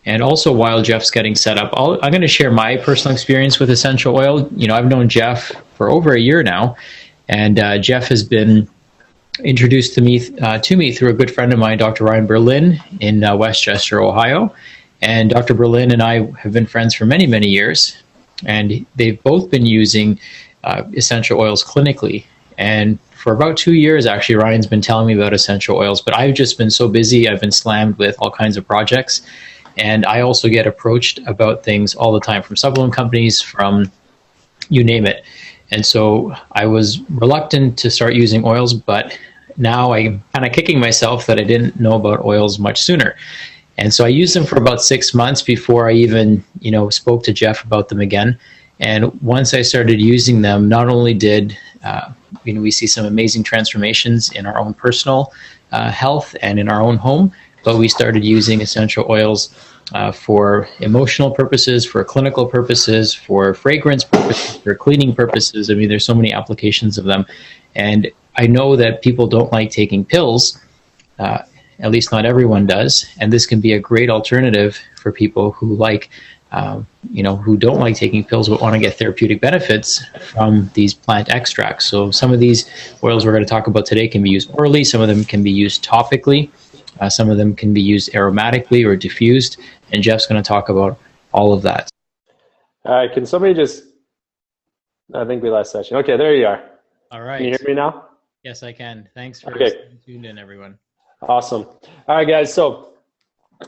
And also, while Jeff's getting set up, I'm going to share my personal experience with essential oil. I've known Jeff for over a year now, and Jeff has been introduced to me through a good friend of mine, Dr. Ryan Berlin in Westchester, Ohio. And Dr. Berlin and I have been friends for many, many years, and they've both been using essential oils clinically. And for about 2 years, actually, Ryan's been telling me about essential oils, but I've just been so busy. I've been slammed with all kinds of projects. And I also get approached about things all the time from supplement companies, from you name it. And so I was reluctant to start using oils, but now I'm kind of kicking myself that I didn't know about oils much sooner. And so I used them for about 6 months before I even, spoke to Jeff about them again. And once I started using them, not only did we see some amazing transformations in our own personal health and in our own home, but we started using essential oils for emotional purposes, for clinical purposes, for fragrance purposes, for cleaning purposes. I mean, there's so many applications of them. And I know that people don't like taking pills, at least not everyone does. And this can be a great alternative for people who who don't like taking pills but want to get therapeutic benefits from these plant extracts. So some of these oils we're going to talk about today can be used orally. Some of them can be used topically. Some of them can be used aromatically or diffused. And Jeff's going to talk about all of that. All right. Can somebody I think we lost session. Okay, there you are. All right. Can you hear me now? Yes, I can. Thanks for staying tuned in, everyone. Awesome. All right, guys. So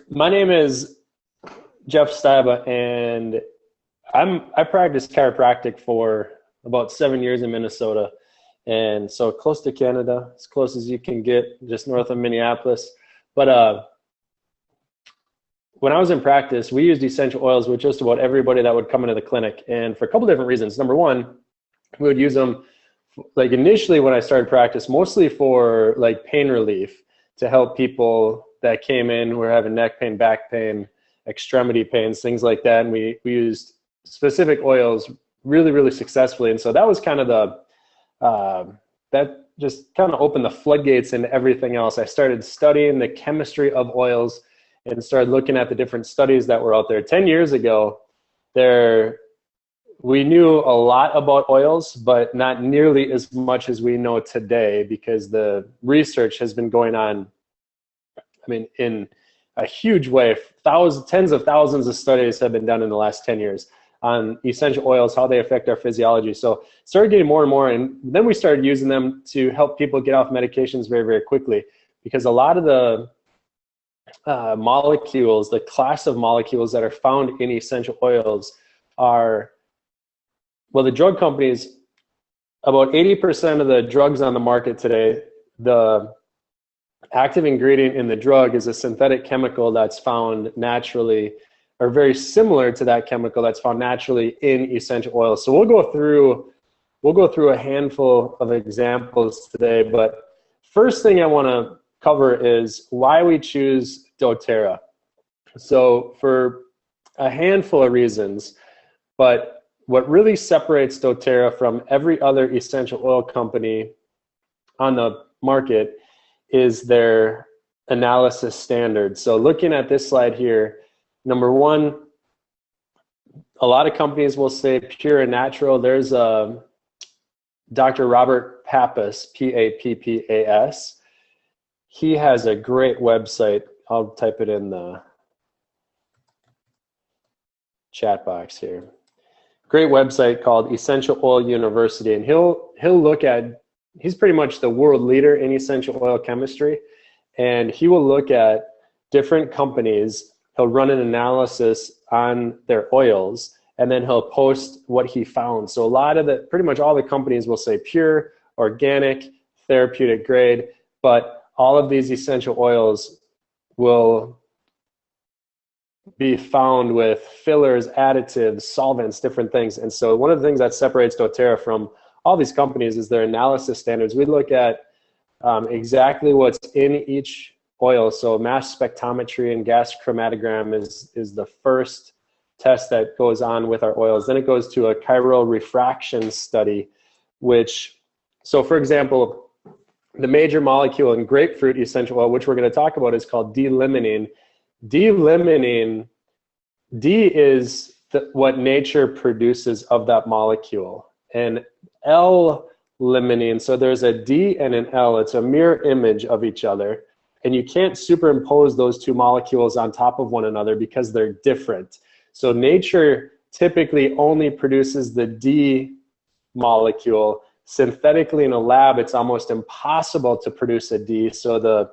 my name is Jeff Staba, and I practiced chiropractic for about 7 years in Minnesota, and so close to Canada, as close as you can get, just north of Minneapolis. But when I was in practice, we used essential oils with just about everybody that would come into the clinic, and for a couple different reasons. Number one, we would use them initially when I started practice, mostly for pain relief, to help people that came in who were having neck pain, back pain, extremity pains, things like that. And we used specific oils really, really successfully. And so that was kind of that just kind of opened the floodgates into everything else. I started studying the chemistry of oils and started looking at the different studies that were out there. 10 years ago, we knew a lot about oils, but not nearly as much as we know today, because the research has been going on, in a huge way. Tens of thousands of studies have been done in the last 10 years on essential oils, how they affect our physiology. So started getting more and more, and then we started using them to help people get off medications very, very quickly, because a lot of the molecules, the class of molecules that are found in essential oils are, well, the drug companies, about 80% of the drugs on the market today, the active ingredient in the drug is a synthetic chemical that's found naturally, or very similar to that chemical that's found naturally in essential oils. So we'll go through a handful of examples today, but first thing I want to cover is why we choose doTERRA. So for a handful of reasons, but what really separates doTERRA from every other essential oil company on the market is their analysis standards. So looking at this slide here, number one, a lot of companies will say pure and natural. There's Dr. Robert Pappas, Pappas. He has a great website. I'll type it in the chat box here. Great website called Essential Oil University, and he'll look at, he's pretty much the world leader in essential oil chemistry, and he will look at different companies. He'll run an analysis on their oils, and then he'll post what he found. So pretty much all the companies will say pure, organic, therapeutic grade, but all of these essential oils will be found with fillers, additives, solvents, different things. And so one of the things that separates doTERRA from all these companies is their analysis standards. We look at exactly what's in each oil. So mass spectrometry and gas chromatogram is the first test that goes on with our oils. Then it goes to a chiral refraction study, so for example, the major molecule in grapefruit essential oil, which we're going to talk about, is called D-limonene. D-limonene D is what nature produces of that molecule. And L-limonene, so there's a D and an L. It's a mirror image of each other. And you can't superimpose those two molecules on top of one another because they're different. So nature typically only produces the D molecule. Synthetically in a lab, it's almost impossible to produce a D. So the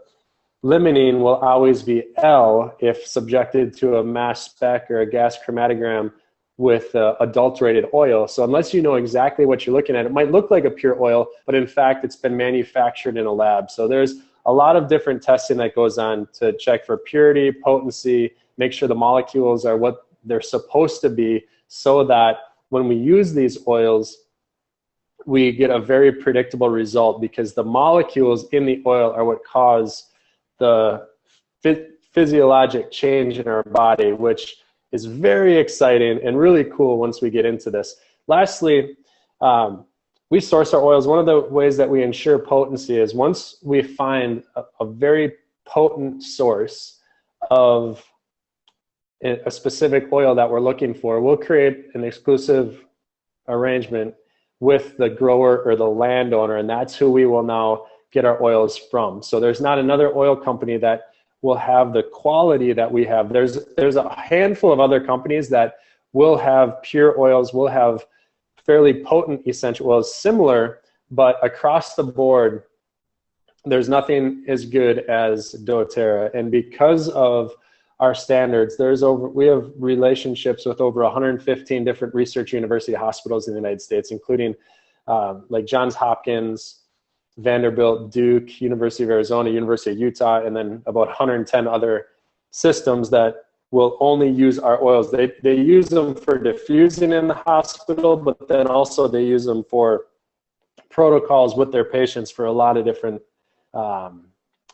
limonene will always be L if subjected to a mass spec or a gas chromatogram with adulterated oil. So unless you know exactly what you're looking at, it might look like a pure oil, but in fact, it's been manufactured in a lab. So there's a lot of different testing that goes on to check for purity, potency, make sure the molecules are what they're supposed to be, so that when we use these oils, we get a very predictable result, because the molecules in the oil are what cause the physiologic change in our body, which is very exciting and really cool once we get into this. Lastly, we source our oils. One of the ways that we ensure potency is once we find a very potent source of a specific oil that we're looking for, we'll create an exclusive arrangement with the grower or the landowner, and that's who we will now get our oils from. So there's not another oil company that will have the quality that we have. There's a handful of other companies that will have pure oils, will have fairly potent essential oils similar, but across the board, there's nothing as good as doTERRA. And because of our standards, we have relationships with over 115 different research university hospitals in the United States, including like Johns Hopkins, Vanderbilt, Duke, University of Arizona, University of Utah, and then about 110 other systems that will only use our oils. They use them for diffusing in the hospital, but then also they use them for protocols with their patients for a lot of different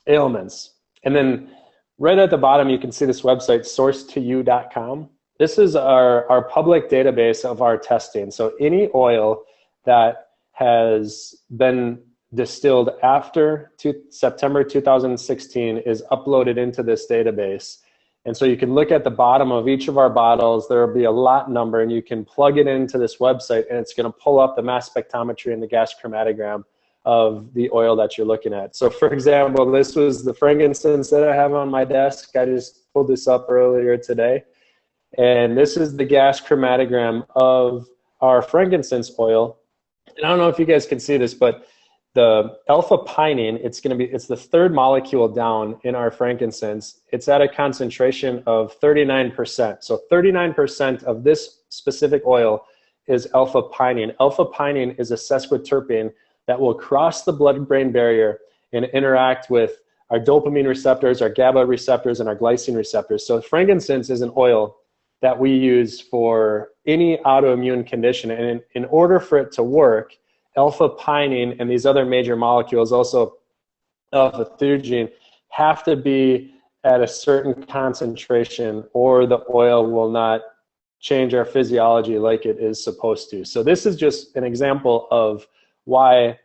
ailments. And then right at the bottom, you can see this website, sourcetoyou.com. This is our public database of our testing. So any oil that has been distilled after September 2016 is uploaded into this database. And so you can look at the bottom of each of our bottles. There will be a lot number, and you can plug it into this website, and it's going to pull up the mass spectrometry and the gas chromatogram of the oil that you're looking at. So for example, this was the frankincense that I have on my desk. I just pulled this up earlier today. And this is the gas chromatogram of our frankincense oil. And I don't know if you guys can see this, but the alpha pinene, it's the third molecule down in our frankincense. It's at a concentration of 39%. So 39% of this specific oil is alpha pinene. Alpha pinene is a sesquiterpene that will cross the blood-brain barrier and interact with our dopamine receptors, our GABA receptors, and our glycine receptors. So frankincense is an oil that we use for any autoimmune condition. And in order for it to work, alpha pinene and these other major molecules, also alpha theogene, have to be at a certain concentration, or the oil will not change our physiology like it is supposed to. So this is just an example of why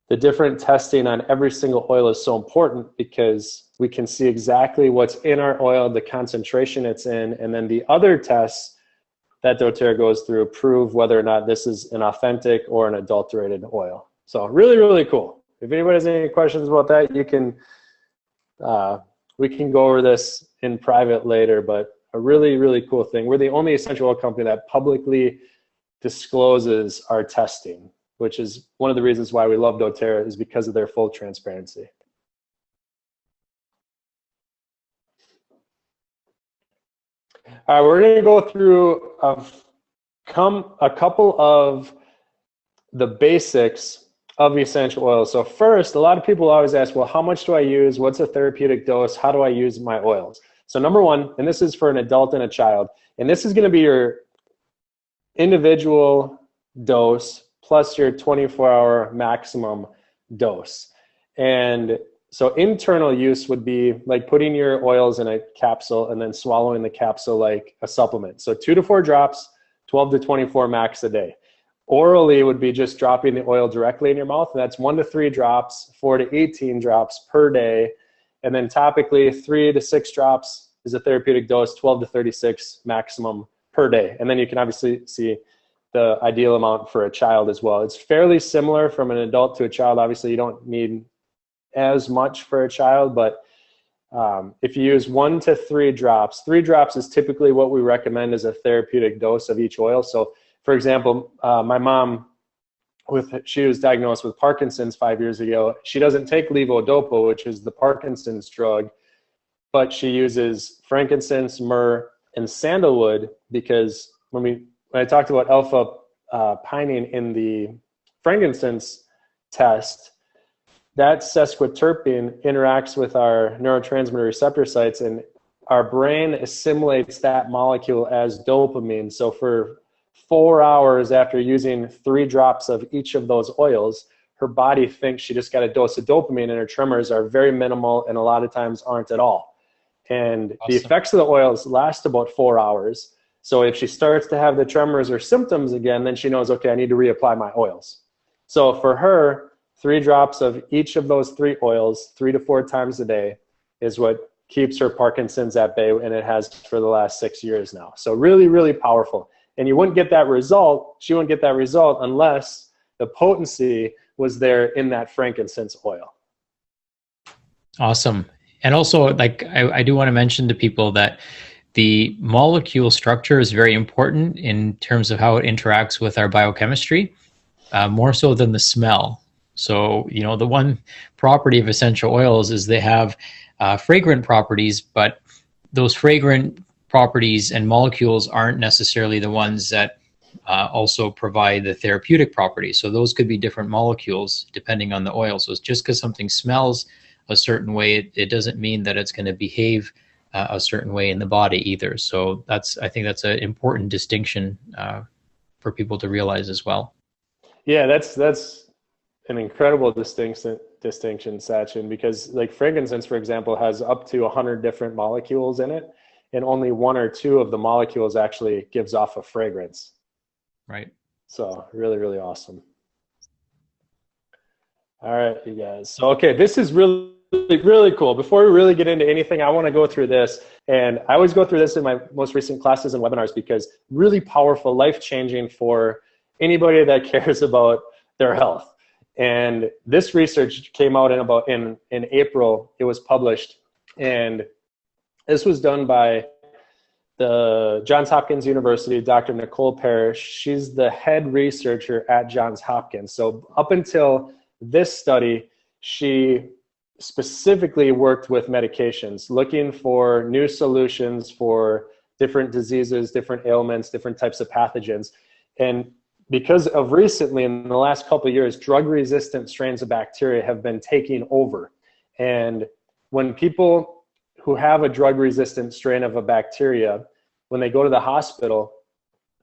the different testing on every single oil is so important, because we can see exactly what's in our oil, the concentration it's in, and then the other tests that doTERRA goes through prove whether or not this is an authentic or an adulterated oil. So really, really cool. If anybody has any questions about that, you can, we can go over this in private later, but a really, really cool thing. We're the only essential oil company that publicly discloses our testing, which is one of the reasons why we love doTERRA, is because of their full transparency. All right, we're going to go through a couple of the basics of essential oils. So first, a lot of people always ask, well, how much do I use? What's a therapeutic dose? How do I use my oils? So number one, and this is for an adult and a child, and this is going to be your individual dose plus your 24-hour maximum dose. And so internal use would be like putting your oils in a capsule and then swallowing the capsule like a supplement. So 2 to 4 drops, 12 to 24 max a day. Orally would be just dropping the oil directly in your mouth, and that's 1 to 3 drops, 4 to 18 drops per day. And then topically, 3 to 6 drops is a therapeutic dose, 12 to 36 maximum per day. And then you can obviously see the ideal amount for a child as well. It's fairly similar from an adult to a child. Obviously, you don't need as much for a child, but if you use 1 to 3 drops, 3 drops is typically what we recommend as a therapeutic dose of each oil. So, for example, my mom, she was diagnosed with Parkinson's 5 years ago. She doesn't take levodopa, which is the Parkinson's drug, but she uses frankincense, myrrh, and sandalwood, because when I talked about alpha pinene in the frankincense test, that sesquiterpene interacts with our neurotransmitter receptor sites, and our brain assimilates that molecule as dopamine. So for 4 hours after using 3 drops of each of those oils, her body thinks she just got a dose of dopamine, and her tremors are very minimal and a lot of times aren't at all. And Awesome. The effects of the oils last about 4 hours. So if she starts to have the tremors or symptoms again, then she knows, okay, I need to reapply my oils. So for her, 3 drops of each of those 3 oils, 3 to 4 times a day, is what keeps her Parkinson's at bay, and it has for the last 6 years now. So really, really powerful. And you wouldn't get that result, she wouldn't get that result unless the potency was there in that frankincense oil. Awesome. And also, like, I do want to mention to people that the molecule structure is very important in terms of how it interacts with our biochemistry, more so than the smell. So, you know, the one property of essential oils is they have fragrant properties, but those fragrant properties and molecules aren't necessarily the ones that also provide the therapeutic properties. So those could be different molecules depending on the oil. So it's just because something smells a certain way, it doesn't mean that it's going to behave a certain way in the body either. So I think that's an important distinction for people to realize as well. Yeah, that's an incredible distinction, Sachin, because like frankincense, for example, has up to 100 different molecules in it, and only 1 or 2 of the molecules actually gives off a fragrance. Right. So really, really awesome. All right, you guys. So, okay, this is really, really cool. Before we really get into anything, I want to go through this. And I always go through this in my most recent classes and webinars because really powerful, life-changing for anybody that cares about their health. And this research came out in April. It was published. And this was done by the Johns Hopkins University, Dr. Nicole Parrish. She's the head researcher at Johns Hopkins. So up until this study, she specifically worked with medications, looking for new solutions for different diseases, different ailments, different types of pathogens. And because of recently, in the last couple of years, drug-resistant strains of bacteria have been taking over. And when people who have a drug-resistant strain of a bacteria, when they go to the hospital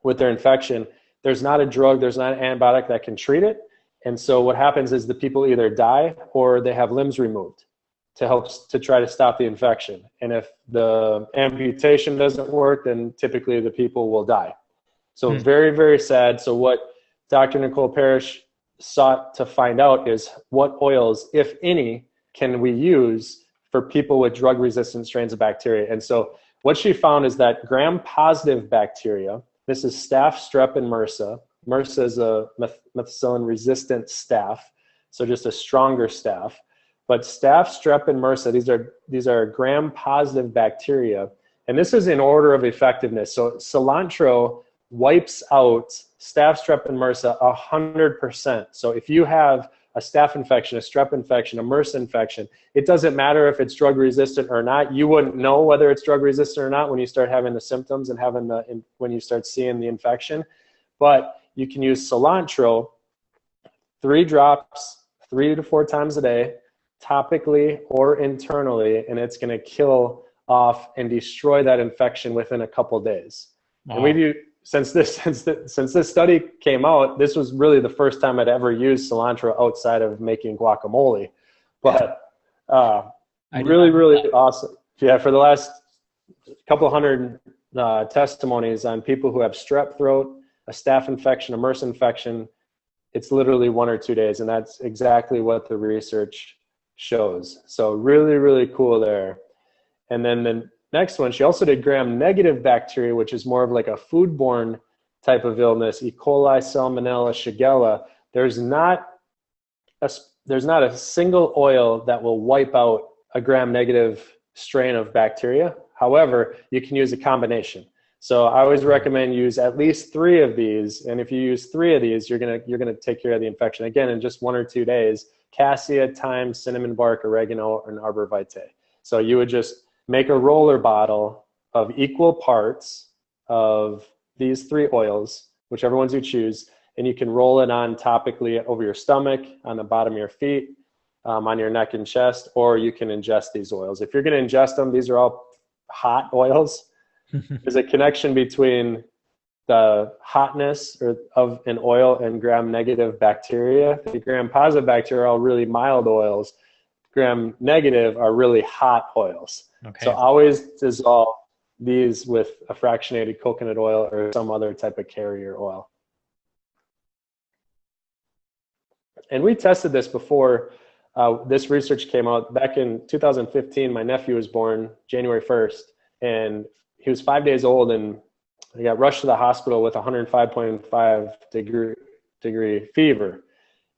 with their infection, there's not a drug, there's not an antibiotic that can treat it. And so what happens is the people either die or they have limbs removed to try to stop the infection. And if the amputation doesn't work, then typically the people will die. So very, very sad. So what Dr. Nicole Parrish sought to find out is what oils, if any, can we use for people with drug-resistant strains of bacteria. And so what she found is that gram-positive bacteria, this is staph, strep, and MRSA. MRSA is a methicillin-resistant staph, so just a stronger staph. But staph, strep, and MRSA, these are gram-positive bacteria. And this is in order of effectiveness. So cilantro wipes out staph, strep, and MRSA 100%. So if you have a staph infection, a strep infection, a MRSA infection, it doesn't matter if it's drug resistant or not. You wouldn't know whether it's drug resistant or not when you start having the symptoms and when you start seeing the infection. But you can use cilantro, 3 drops, 3 to 4 times a day, topically or internally, and it's going to kill off and destroy that infection within a couple days. Wow. And we do. Since this study came out, this was really the first time I'd ever used cilantro outside of making guacamole. But really, really awesome. Yeah, for the last couple hundred testimonies on people who have strep throat, a staph infection, a MRSA infection, it's literally 1 or 2 days, and that's exactly what the research shows. So really, really cool there. And then next one, she also did gram-negative bacteria, which is more of like a foodborne type of illness, E. coli, Salmonella, Shigella. There's not a single oil that will wipe out a gram-negative strain of bacteria. However, you can use a combination. So I always recommend use at least 3 of these, and if you use 3 of these, you're gonna take care of the infection. Again, in just 1 or 2 days, cassia, thyme, cinnamon bark, oregano, and arbor vitae. So you would just make a roller bottle of equal parts of these 3 oils, whichever ones you choose, and you can roll it on topically over your stomach, on the bottom of your feet, on your neck and chest, or you can ingest these oils. If you're gonna ingest them, these are all hot oils. There's a connection between the hotness of an oil and gram-negative bacteria. The gram-positive bacteria are all really mild oils. Gram-negative are really hot oils. Okay. So always dissolve these with a fractionated coconut oil or some other type of carrier oil. And we tested this before this research came out. Back in 2015, my nephew was born January 1st, and he was 5 days old, and he got rushed to the hospital with 105.5 degree fever.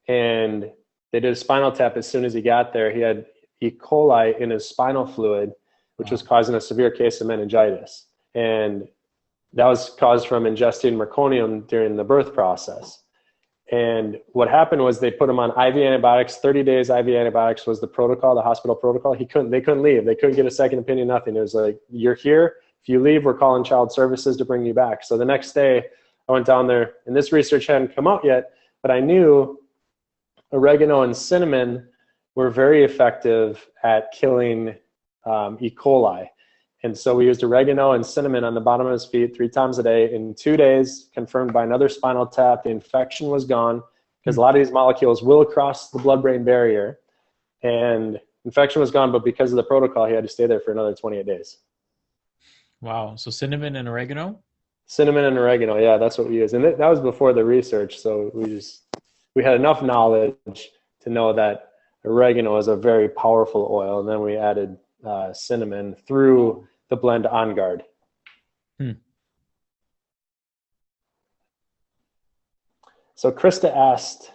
And they did a spinal tap as soon as he got there. He had E. coli in his spinal fluid, which was causing a severe case of meningitis. And that was caused from ingesting meconium during the birth process. And what happened was they put him on IV antibiotics. 30 days IV antibiotics was the protocol, the hospital protocol. They couldn't leave. They couldn't get a second opinion, nothing. It was like, you're here. If you leave, we're calling child services to bring you back. So the next day I went down there, and this research hadn't come out yet, but I knew oregano and cinnamon were very effective at killing E. coli. And so we used oregano and cinnamon on the bottom of his feet 3 times a day. In 2 days, confirmed by another spinal tap, the infection was gone, because a lot of these molecules will cross the blood-brain barrier. And infection was gone, but because of the protocol, he had to stay there for another 28 days. Wow. So cinnamon and oregano? Cinnamon and oregano, yeah, that's what we use. And that was before the research, so we had enough knowledge to know that oregano is a very powerful oil, and then we added cinnamon through the blend On Guard. So Krista asked,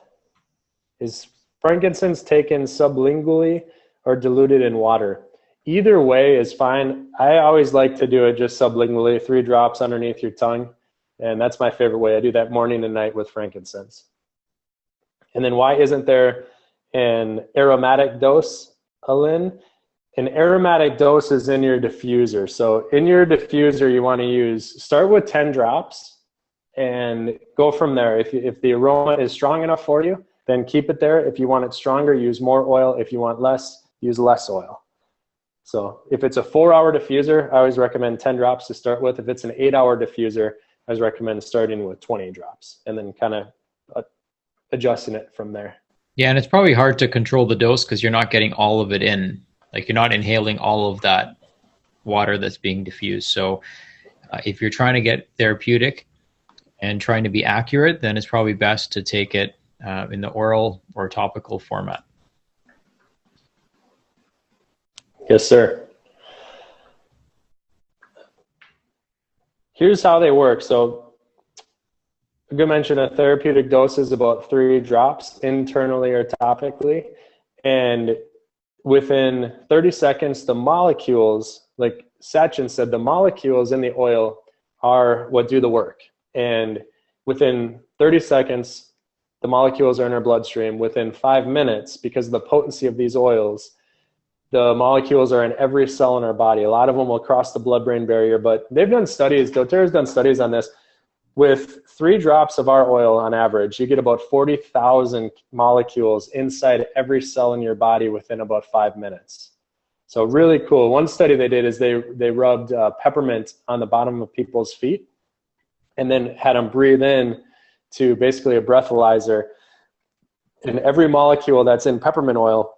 is frankincense taken sublingually or diluted in water? Either way is fine. I always like to do it just sublingually, 3 drops underneath your tongue. And that's my favorite way. I do that morning and night with frankincense. And then why isn't there an aromatic dose, Alin? An aromatic dose is in your diffuser. So in your diffuser, you want to start with 10 drops and go from there. If the aroma is strong enough for you, then keep it there. If you want it stronger, use more oil. If you want less, use less oil. So if it's a 4-hour diffuser, I always recommend 10 drops to start with. If it's an 8-hour diffuser, I always recommend starting with 20 drops and then kind of adjusting it from there. Yeah, and it's probably hard to control the dose because you're not getting all of it in. Like, you're not inhaling all of that water that's being diffused. So if you're trying to get therapeutic and trying to be accurate, then it's probably best to take it in the oral or topical format. Yes, sir. Here's how they work. So I'm going to mention a therapeutic dose is about 3 drops internally or topically. And within 30 seconds, the molecules, like Sachin said, the molecules in the oil are what do the work. And within 30 seconds, the molecules are in our bloodstream. Within 5 minutes, because of the potency of these oils, the molecules are in every cell in our body. A lot of them will cross the blood-brain barrier, but they've done studies, doTERRA's done studies on this. With 3 drops of our oil on average, you get about 40,000 molecules inside every cell in your body within about 5 minutes. So really cool. One study they did is they rubbed peppermint on the bottom of people's feet and then had them breathe in to basically a breathalyzer. And every molecule that's in peppermint oil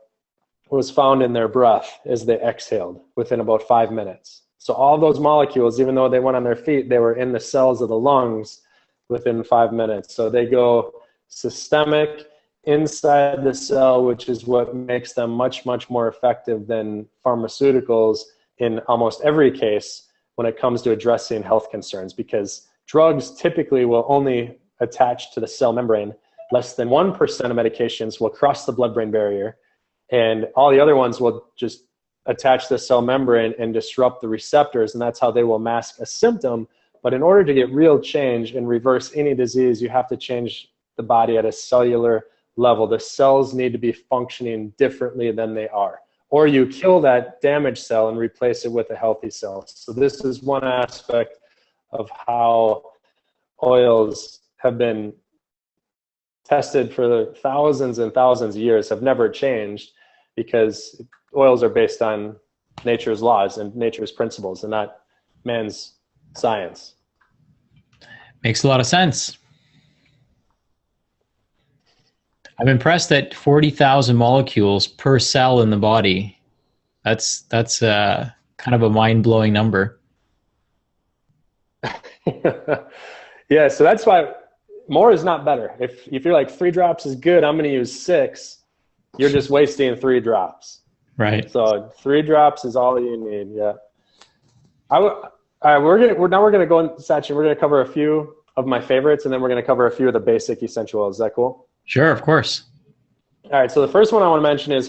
was found in their breath as they exhaled within about 5 minutes. So all those molecules, even though they went on their feet, they were in the cells of the lungs within 5 minutes. So they go systemic inside the cell, which is what makes them much, much more effective than pharmaceuticals in almost every case when it comes to addressing health concerns, because drugs typically will only attach to the cell membrane. Less than 1% of medications will cross the blood-brain barrier, and all the other ones will just attach to the cell membrane and disrupt the receptors, and that's how they will mask a symptom. But in order to get real change and reverse any disease, you have to change the body at a cellular level. The cells need to be functioning differently than they are, or you kill that damaged cell and replace it with a healthy cell. So this is one aspect of how oils have been tested for thousands and thousands of years, have never changed, because oils are based on nature's laws and nature's principles and not man's science. Makes a lot of sense. I'm impressed that 40,000 molecules per cell in the body. That's kind of a mind-blowing number. Yeah, so that's why more is not better. If you're like 3 drops is good, I'm going to use 6. You're just wasting 3 drops. Right. So 3 drops is all you need. Yeah. All right, we're gonna go in, Sachin. We're gonna cover a few of my favorites, and then we're gonna cover a few of the basic essential oils. Is that cool? Sure, of course. All right. So the first one I want to mention is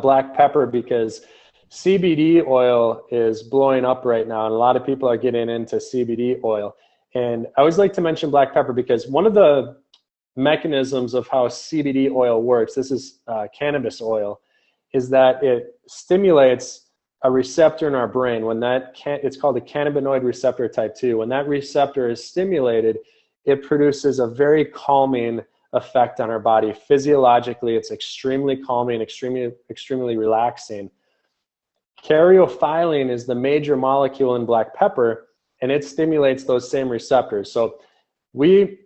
black pepper, because CBD oil is blowing up right now, and a lot of people are getting into CBD oil. And I always like to mention black pepper because one of the mechanisms of how CBD oil works, this is cannabis oil, is that it stimulates a receptor in our brain. When it's called a cannabinoid receptor type 2. When that receptor is stimulated, it produces a very calming effect on our body. Physiologically, it's extremely calming, extremely relaxing. Caryophyllene is the major molecule in black pepper, and it stimulates those same receptors. So I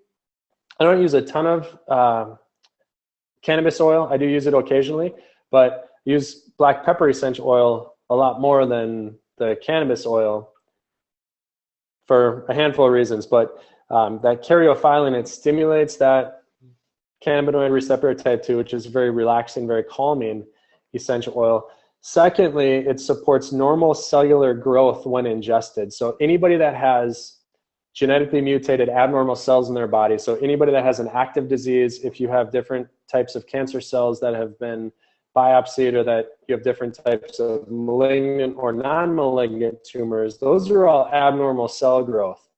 don't use a ton of cannabis oil. I do use it occasionally, but use black pepper essential oil a lot more than the cannabis oil for a handful of reasons. But that caryophyllene, it stimulates that cannabinoid receptor type 2, which is very relaxing, very calming essential oil. Secondly, it supports normal cellular growth when ingested. So anybody that has genetically mutated abnormal cells in their body, so anybody that has an active disease, if you have different types of cancer cells that have been biopsied, or that you have different types of malignant or non-malignant tumors, those are all abnormal cell growth.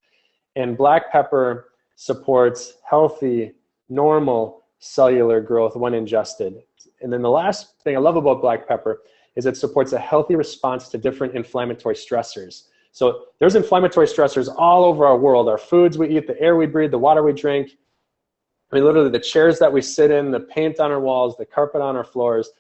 And black pepper supports healthy, normal cellular growth when ingested. And then the last thing I love about black pepper is it supports a healthy response to different inflammatory stressors. So there's inflammatory stressors all over our world. Our foods we eat, the air we breathe, the water we drink. I mean, literally the chairs that we sit in, the paint on our walls, the carpet on our floors.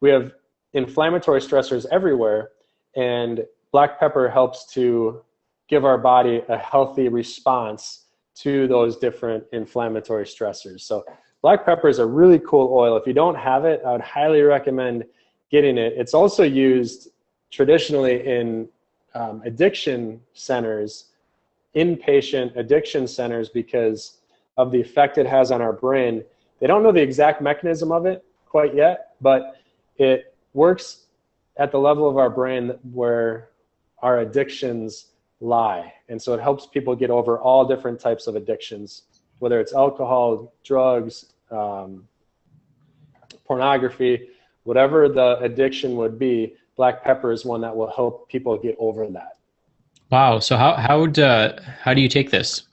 We have inflammatory stressors everywhere, and black pepper helps to give our body a healthy response to those different inflammatory stressors. So black pepper is a really cool oil. If you don't have it, I would highly recommend getting it. It's also used traditionally in addiction centers, inpatient addiction centers, because of the effect it has on our brain. They don't know the exact mechanism of it quite yet, but it works at the level of our brain where our addictions lie. And so it helps people get over all different types of addictions, whether it's alcohol, drugs, pornography, whatever the addiction would be. Black pepper is one that will help people get over that. Wow. So how do you take this?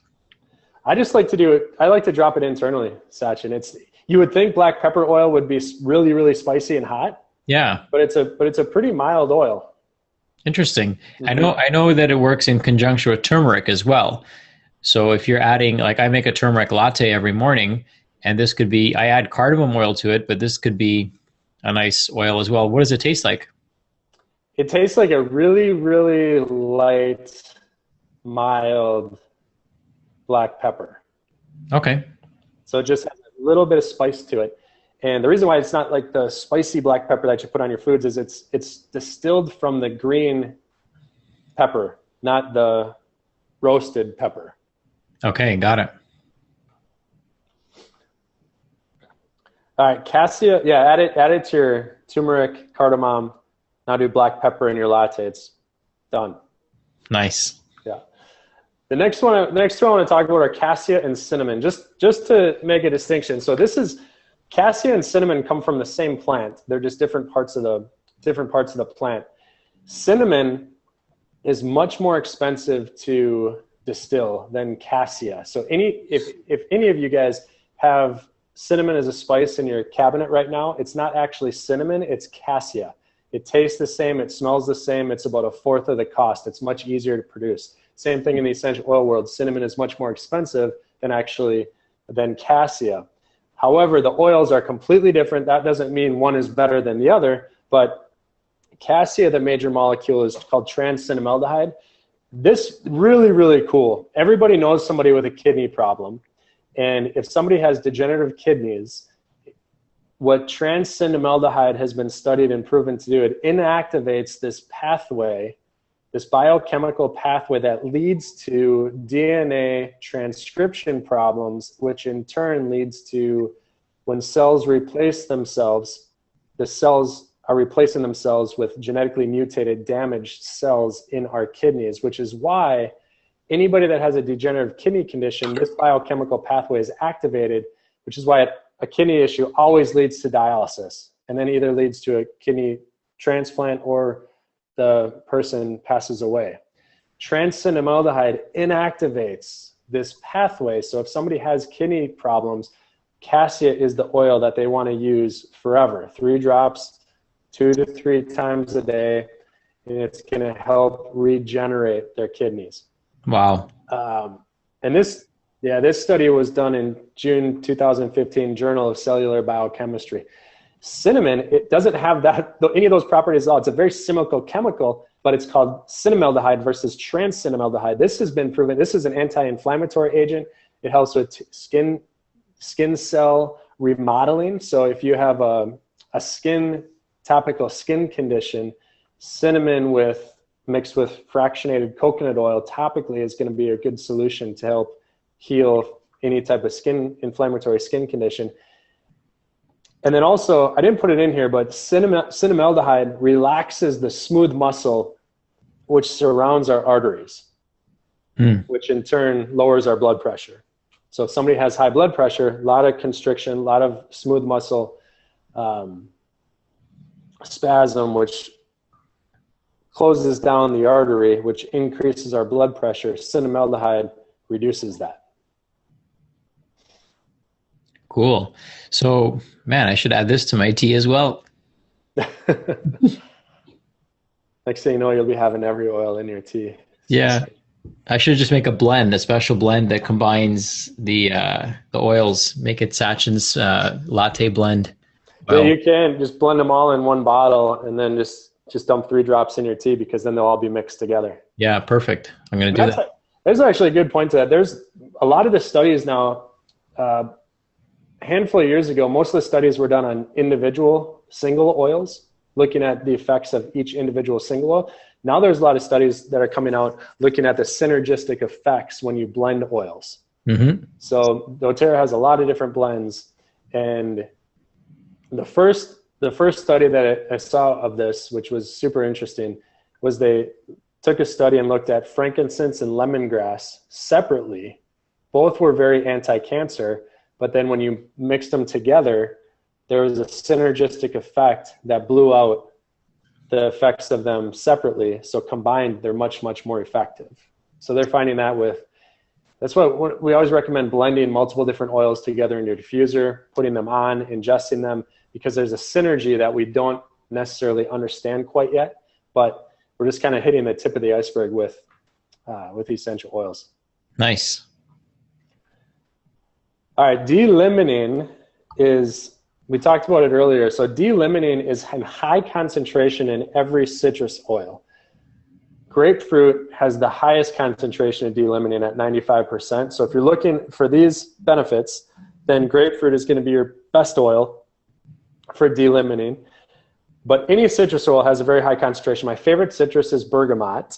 I just like to do it. I like to drop it internally, Sachin. You would think black pepper oil would be really, really spicy and hot. Yeah. But it's a pretty mild oil. Interesting. Mm-hmm. I know that it works in conjunction with turmeric as well. So if you're adding, like I make a turmeric latte every morning, and this could be, I add cardamom oil to it, but this could be a nice oil as well. What does it taste like? It tastes like a really, really light, mild black pepper. Okay. So it just has a little bit of spice to it. And the reason why it's not like the spicy black pepper that you put on your foods is it's distilled from the green pepper, not the roasted pepper. Okay, got it. All right, Cassia, yeah, add it to your turmeric, cardamom. Now do black pepper in your latte. It's Done. Nice. Yeah. The next two I want to talk about are Cassia and Cinnamon, just to make a distinction. So this is, Cassia and Cinnamon come from the same plant. They're just different parts of the plant. Cinnamon is much more expensive to distill than Cassia. So if any of you guys have cinnamon as a spice in your cabinet right now, it's not actually cinnamon, it's Cassia. It tastes the same, it smells the same, it's about a fourth of the cost. It's much easier to produce. Same thing in the essential oil world. Cinnamon is much more expensive than Cassia. However, the oils are completely different. That doesn't mean one is better than the other, but Cassia, the major molecule, is called trans-cinnamaldehyde. This really, really cool. Everybody knows somebody with a kidney problem. And if somebody has degenerative kidneys, what trans-cinnamaldehyde has been studied and proven to do, it inactivates this pathway, this biochemical pathway that leads to DNA transcription problems, which in turn leads to, when cells replace themselves, the cells are replacing themselves with genetically mutated, damaged cells in our kidneys, which is why anybody that has a degenerative kidney condition, this biochemical pathway is activated, which is why a kidney issue always leads to dialysis, and then either leads to a kidney transplant or the person passes away. Trans-cinnamaldehyde inactivates this pathway, so if somebody has kidney problems, Cassia is the oil that they want to use forever. 3 drops, 2 to 3 times a day, and it's going to help regenerate their kidneys. Wow. And this study was done in June 2015, Journal of Cellular Biochemistry. Cinnamon, it doesn't have any of those properties at all. It's a very similar chemical, but it's called cinnamaldehyde versus trans-cinnamaldehyde. This has been proven. This is an anti-inflammatory agent. It helps with skin cell remodeling. So if you have a topical skin condition, cinnamon mixed with fractionated coconut oil topically is going to be a good solution to help heal any type of inflammatory skin condition. And then also, I didn't put it in here, but cinnamaldehyde relaxes the smooth muscle which surrounds our arteries, which in turn lowers our blood pressure. So if somebody has high blood pressure, a lot of constriction, a lot of smooth muscle spasm, which closes down the artery, which increases our blood pressure. Cinnamaldehyde reduces that. Cool. So, man, I should add this to my tea as well. Next thing you know, you'll be having every oil in your tea. Yeah. I should just make a special blend that combines the oils, make it Sachin's latte blend. Yeah, you can just blend them all in one bottle and then just dump 3 drops in your tea, because then they'll all be mixed together. Yeah, perfect. I'm going to do that. There's actually a good point to that. There's a lot of the studies now, a handful of years ago, most of the studies were done on individual single oils, looking at the effects of each individual single oil. Now there's a lot of studies that are coming out looking at the synergistic effects when you blend oils. Mm-hmm. So doTERRA has a lot of different blends, and the first study that I saw of this, which was super interesting, was they took a study and looked at frankincense and lemongrass separately. Both were very anti-cancer, but then when you mixed them together, there was a synergistic effect that blew out the effects of them separately. So combined, they're much, much more effective. So they're finding that that's what we always recommend, blending multiple different oils together in your diffuser, putting them on, ingesting them, because there's a synergy that we don't necessarily understand quite yet, but we're just kind of hitting the tip of the iceberg with essential oils. Nice. All right, D-limonene we talked about it earlier. So D-limonene is in high concentration in every citrus oil. Grapefruit has the highest concentration of D-limonene at 95%. So if you're looking for these benefits, then grapefruit is going to be your best oil for D-limonene. But any citrus oil has a very high concentration. My favorite citrus is bergamot.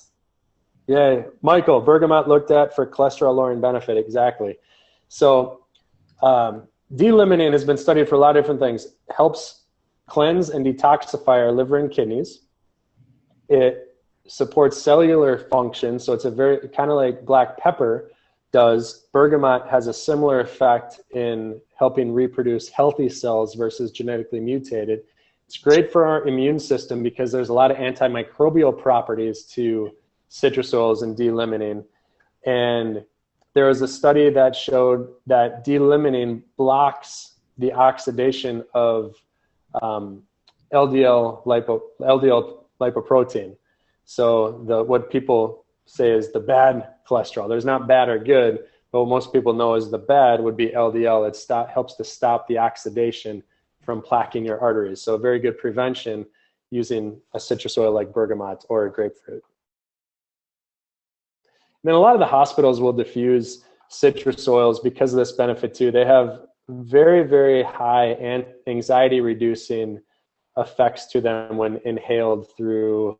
Yay. Michael, bergamot looked at for cholesterol-lowering benefit, exactly. So D-limonene has been studied for a lot of different things. It helps cleanse and detoxify our liver and kidneys. It supports cellular function. So it's a very kind of like black pepper does. Bergamot has a similar effect in helping reproduce healthy cells versus genetically mutated. It's great for our immune system because there's a lot of antimicrobial properties to citrus oils and D-limonene. And there was a study that showed that D-limonene blocks the oxidation of LDL lipoprotein. So what people say is the bad cholesterol. There's not bad or good, but what most people know is the bad would be LDL. It helps to stop the oxidation from plaquing your arteries. So a very good prevention using a citrus oil like bergamot or a grapefruit. And then a lot of the hospitals will diffuse citrus oils because of this benefit too. They have very, very high anxiety reducing effects to them when inhaled through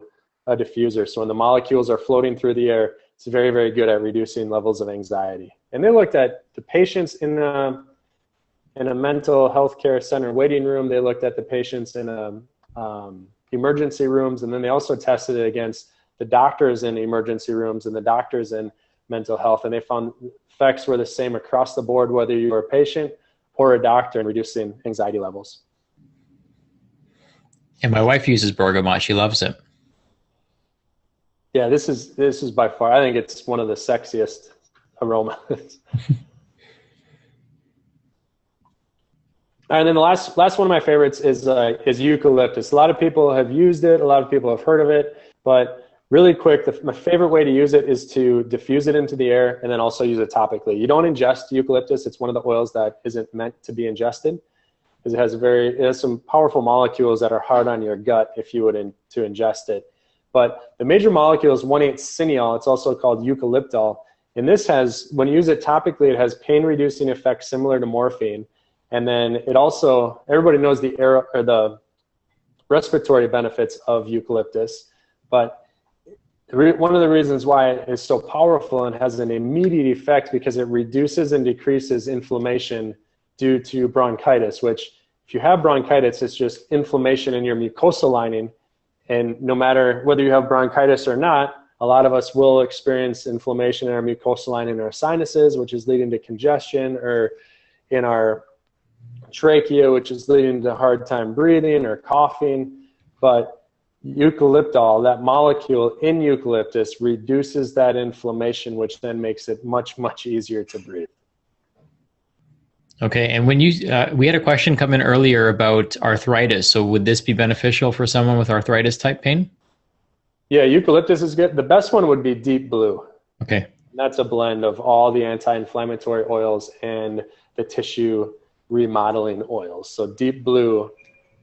a diffuser. So when the molecules are floating through the air, it's very, very good at reducing levels of anxiety. And they looked at the patients in a mental health care center waiting room. They looked at the patients in emergency rooms, and then they also tested it against the doctors in emergency rooms and the doctors in mental health, and they found effects were the same across the board, whether you were a patient or a doctor, in reducing anxiety levels. And my wife uses bergamot. She loves it. Yeah, this is by far, I think it's one of the sexiest aromas. And then the last one of my favorites is eucalyptus. A lot of people have used it. A lot of people have heard of it. But really quick, my favorite way to use it is to diffuse it into the air and then also use it topically. You don't ingest eucalyptus. It's one of the oils that isn't meant to be ingested because it has some powerful molecules that are hard on your gut if you were to ingest it. But the major molecule is 1,8-cineol. It's also called eucalyptol. And this has, when you use it topically, it has pain-reducing effects similar to morphine. And then it also, everybody knows the respiratory benefits of eucalyptus, but one of the reasons why it is so powerful and has an immediate effect because it reduces and decreases inflammation due to bronchitis, which if you have bronchitis, it's just inflammation in your mucosal lining. And no matter whether you have bronchitis or not, a lot of us will experience inflammation in our mucosal lining in our sinuses, which is leading to congestion, or in our trachea, which is leading to hard time breathing or coughing. But eucalyptol, that molecule in eucalyptus, reduces that inflammation, which then makes it much, much easier to breathe. Okay, and when we had a question come in earlier about arthritis. So would this be beneficial for someone with arthritis type pain? Yeah, eucalyptus is good. The best one would be Deep Blue. Okay. That's a blend of all the anti-inflammatory oils and the tissue remodeling oils. So Deep Blue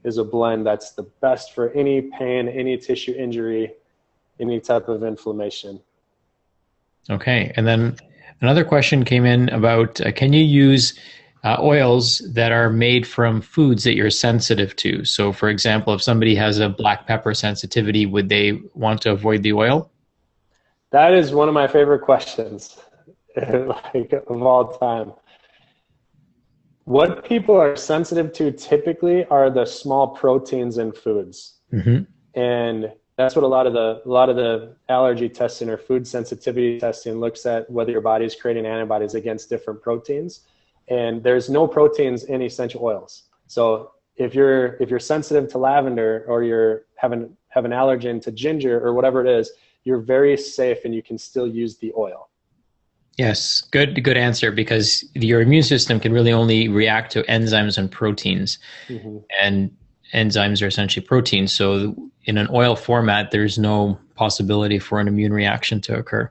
is a blend that's the best for any pain, any tissue injury, any type of inflammation. Okay, and then another question came in about can you use oils that are made from foods that you're sensitive to? So for example, if somebody has a black pepper sensitivity, would they want to avoid the oil? That is one of my favorite questions like, of all time. What people are sensitive to typically are the small proteins in foods. Mm-hmm. And that's what a lot of the allergy testing or food sensitivity testing looks at, whether your body is creating antibodies against different proteins. And there's no proteins in essential oils. So if you're sensitive to lavender, or have an allergen to ginger or whatever it is, you're very safe and you can still use the oil. Yes, good answer, because your immune system can really only react to enzymes and proteins. Mm-hmm. And enzymes are essentially proteins. So in an oil format, there's no possibility for an immune reaction to occur.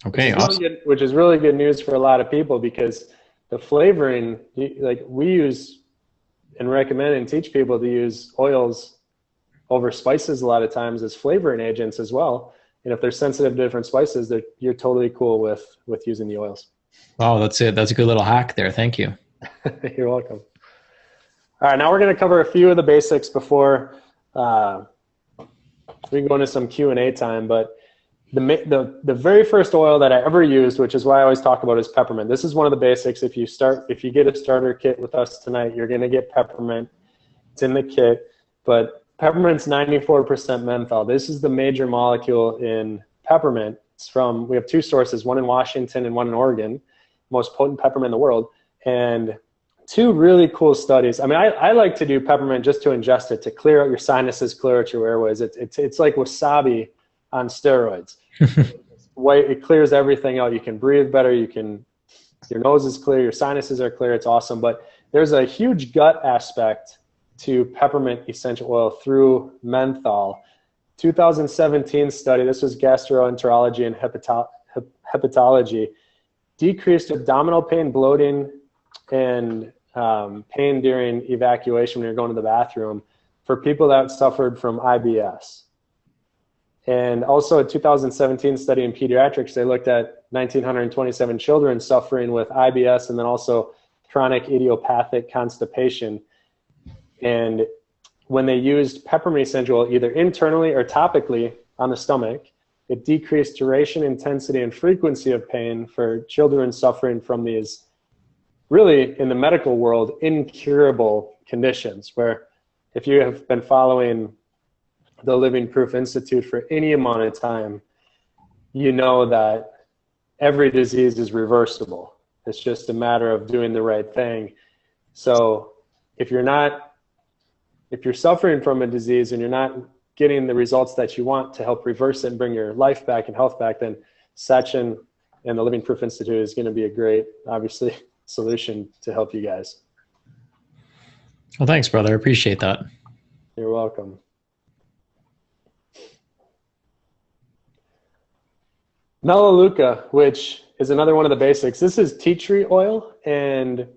Okay, awesome. Which is really good news for a lot of people, because the flavoring, like we use and recommend and teach people to use oils over spices a lot of times as flavoring agents as well. And if they're sensitive to different spices, you're totally cool with using the oils. Wow, that's it. That's a good little hack there. Thank you. You're welcome. All right, now we're going to cover a few of the basics before we can go into some Q&A time. But the very first oil that I ever used, which is why I always talk about, is peppermint. This is one of the basics. If you get a starter kit with us tonight, you're going to get peppermint. It's in the kit. But Peppermint's 94% menthol. This is the major molecule in peppermint. It's from, we have two sources, one in Washington and one in Oregon, most potent peppermint in the world. And two really cool studies. I mean, I like to do peppermint just to ingest it, to clear out your sinuses, clear out your airways. It's like wasabi on steroids. It clears everything out. You can breathe better. Your nose is clear. Your sinuses are clear. It's awesome. But there's a huge gut aspect to peppermint essential oil through menthol. 2017 study, this was gastroenterology and hepatology, decreased abdominal pain, bloating, and pain during evacuation when you're going to the bathroom for people that suffered from IBS. And also a 2017 study in pediatrics, they looked at 1,927 children suffering with IBS and then also chronic idiopathic constipation. And when they used peppermint essential oil either internally or topically on the stomach, it decreased duration, intensity, and frequency of pain for children suffering from these, really, in the medical world, incurable conditions, where if you have been following the Living Proof Institute for any amount of time, you know that every disease is reversible. It's just a matter of doing the right thing. So if you're suffering from a disease and you're not getting the results that you want to help reverse it and bring your life back and health back, then Sachin and the Living Proof Institute is going to be a great, obviously, solution to help you guys. Well, thanks, brother. I appreciate that. You're welcome. Melaleuca, which is another one of the basics. This is tea tree oil, and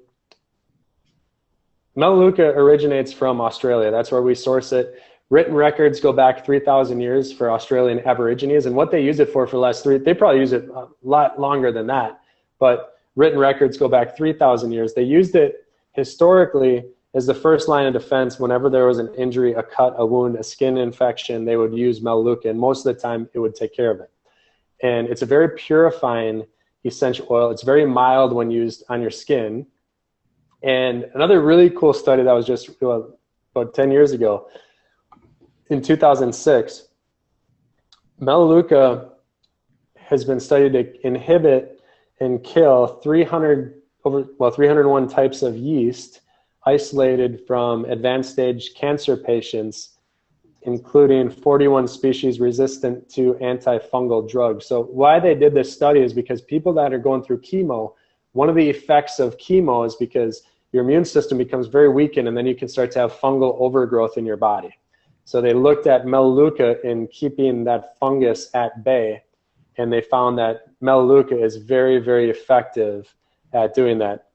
Melaleuca originates from Australia. That's where we source it. Written records go back 3,000 years for Australian Aborigines, and what they use it for the last they probably use it a lot longer than that, but written records go back 3,000 years. They used it historically as the first line of defense. Whenever there was an injury, a cut, a wound, a skin infection, they would use Melaleuca, and most of the time it would take care of it. And it's a very purifying essential oil. It's very mild when used on your skin. And another really cool study that was just about 10 years ago, in 2006, Melaleuca has been studied to inhibit and kill 301 types of yeast isolated from advanced stage cancer patients, including 41 species resistant to antifungal drugs. So why they did this study is because people that are going through chemo, one of the effects of chemo is because your immune system becomes very weakened, and then you can start to have fungal overgrowth in your body. So they looked at Melaleuca in keeping that fungus at bay, and they found that Melaleuca is very, very effective at doing that.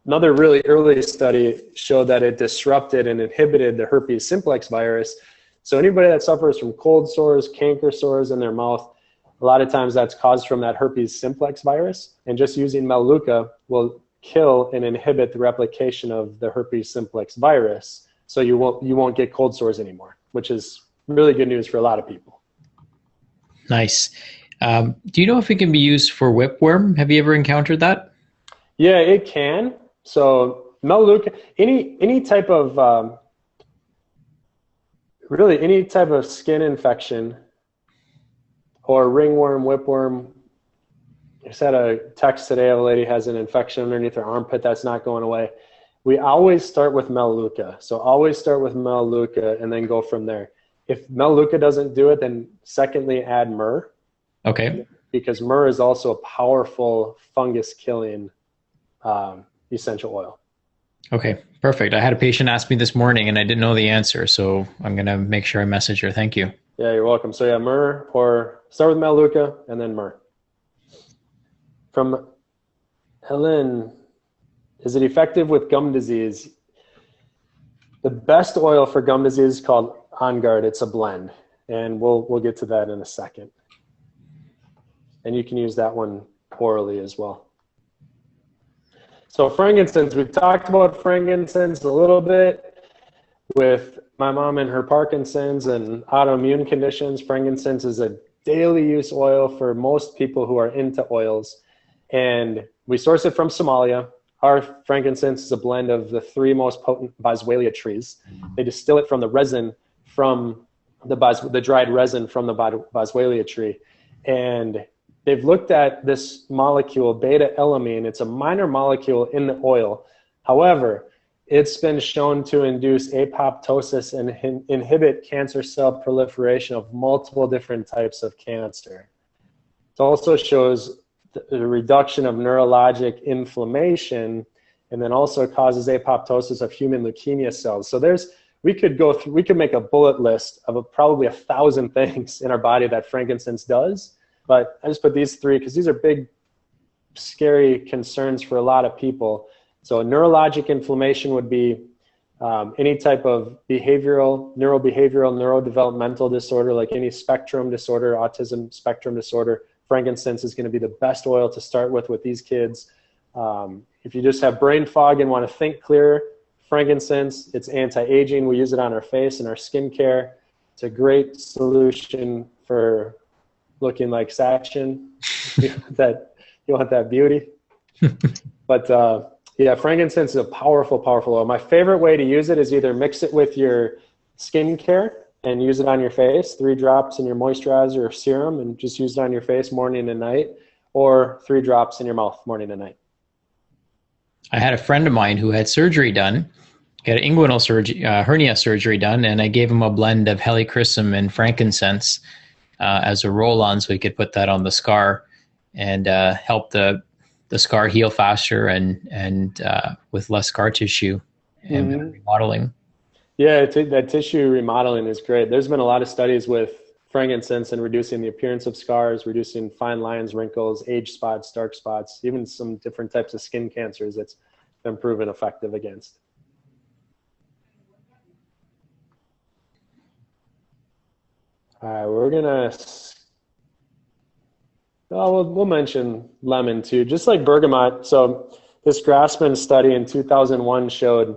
Another really early study showed that it disrupted and inhibited the herpes simplex virus. So anybody that suffers from cold sores, canker sores in their mouth, a lot of times that's caused from that herpes simplex virus, and just using Melaleuca will kill and inhibit the replication of the herpes simplex virus. So you won't get cold sores anymore, which is really good news for a lot of people. Nice. Do you know if it can be used for whipworm? Have you ever encountered that? Yeah, it can. So Melaleuca, any type of really any type of skin infection or ringworm, whipworm. I just had a text today of a lady has an infection underneath her armpit that's not going away. We always start with Melaleuca. So always start with Melaleuca and then go from there. If Melaleuca doesn't do it, then secondly add myrrh. Okay. Because myrrh is also a powerful fungus killing essential oil. Okay, perfect. I had a patient ask me this morning and I didn't know the answer, so I'm going to make sure I message her. Thank you. Yeah, you're welcome. So yeah, myrrh, or start with Melaleuca and then myrrh. From Helen, is it effective with gum disease? The best oil for gum disease is called On Guard. It's a blend, and we'll get to that in a second. And you can use that one orally as well. So frankincense, we've talked about frankincense a little bit with my mom and her Parkinson's and autoimmune conditions. Frankincense is a daily use oil for most people who are into oils. And we source it from Somalia. Our frankincense is a blend of the 3 most potent boswellia trees. They distill it from the resin from the dried resin from the boswellia tree. And they've looked at this molecule, beta-alanine. It's a minor molecule in the oil. However, it's been shown to induce apoptosis and inhibit cancer cell proliferation of multiple different types of cancer. It also shows the reduction of neurologic inflammation, and then also causes apoptosis of human leukemia cells. So we could make a bullet list of probably 1,000 things in our body that frankincense does. But I just put these 3 because these are big, scary concerns for a lot of people. So neurologic inflammation would be any type of neurobehavioral, neurodevelopmental disorder, like any spectrum disorder, autism spectrum disorder. Frankincense is going to be the best oil to start with these kids. If you just have brain fog and want to think clearer, frankincense, it's anti-aging. We use it on our face and our skincare. It's a great solution for looking like Saction. You want that beauty. But yeah, frankincense is a powerful, powerful oil. My favorite way to use it is either mix it with your skincare and use it on your face, 3 drops in your moisturizer or serum, and just use it on your face morning and night, or 3 drops in your mouth morning and night. I had a friend of mine who had surgery done, got an inguinal hernia surgery done, and I gave him a blend of helichrysum and frankincense as a roll-on so he could put that on the scar and help the scar heal faster and with less scar tissue and remodeling. Yeah, that tissue remodeling is great. There's been a lot of studies with frankincense and reducing the appearance of scars, reducing fine lines, wrinkles, age spots, dark spots, even some different types of skin cancers it's been proven effective against. All right, we're gonna, we'll mention lemon too, just like bergamot. So this Grassman study in 2001 showed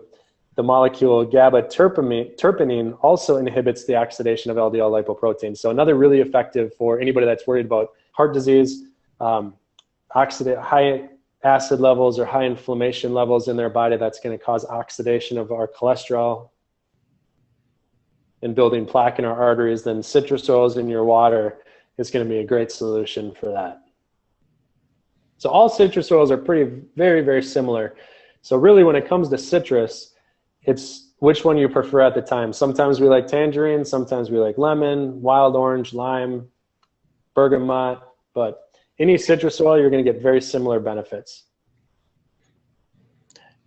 the molecule GABA-terpinine also inhibits the oxidation of LDL lipoprotein. So another really effective for anybody that's worried about heart disease, high acid levels or high inflammation levels in their body. That's going to cause oxidation of our cholesterol and building plaque in our arteries. Then citrus oils in your water is going to be a great solution for that. So all citrus oils are very, very similar. So really when it comes to citrus, it's which one you prefer at the time. Sometimes we like tangerine, sometimes we like lemon, wild orange, lime, bergamot, but any citrus oil, you're going to get very similar benefits.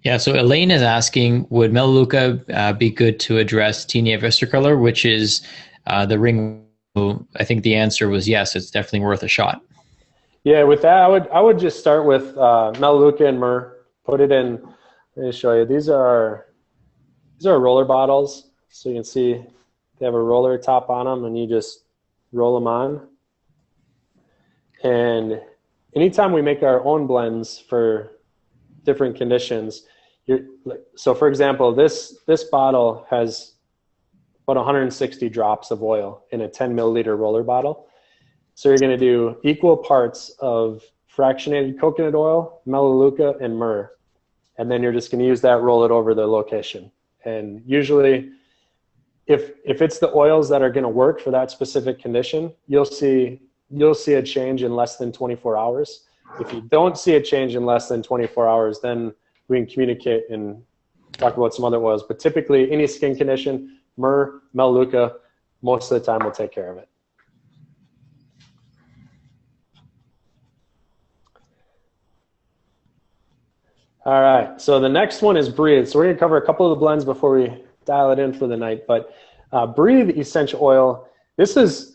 Yeah, so Elaine is asking, would Melaleuca be good to address tinea vesicolor, which is the ring? I think the answer was yes, it's definitely worth a shot. Yeah, with that, I would just start with Melaleuca and myrrh. Put it in, let me show you. These are roller bottles. So you can see they have a roller top on them and you just roll them on. And anytime we make our own blends for different conditions, so for example, this bottle has about 160 drops of oil in a 10 milliliter roller bottle. So you're going to do equal parts of fractionated coconut oil, Melaleuca, and myrrh. And then you're just going to use that, roll it over the location. And usually, if it's the oils that are going to work for that specific condition, you'll see a change in less than 24 hours. If you don't see a change in less than 24 hours, then we can communicate and talk about some other oils. But typically, any skin condition, myrrh, Melaleuca, most of the time will take care of it. All right, so the next one is Breathe. So we're going to cover a couple of the blends before we dial it in for the night. But Breathe essential oil, this is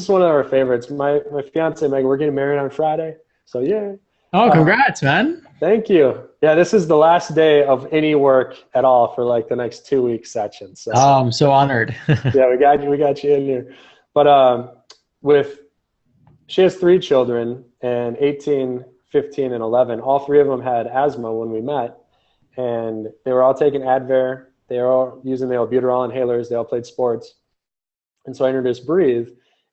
one of our favorites. My fiance, Meg, we're getting married on Friday. So yeah. Oh, congrats, man. Thank you. Yeah, this is the last day of any work at all for like the next 2 week session. So, oh, I'm so honored. Yeah, we got you in here. But she has 3 children, and 18, 15, and 11. All 3 of them had asthma when we met, and they were all taking Advair. They were all using the albuterol inhalers. They all played sports. And so I introduced Breathe.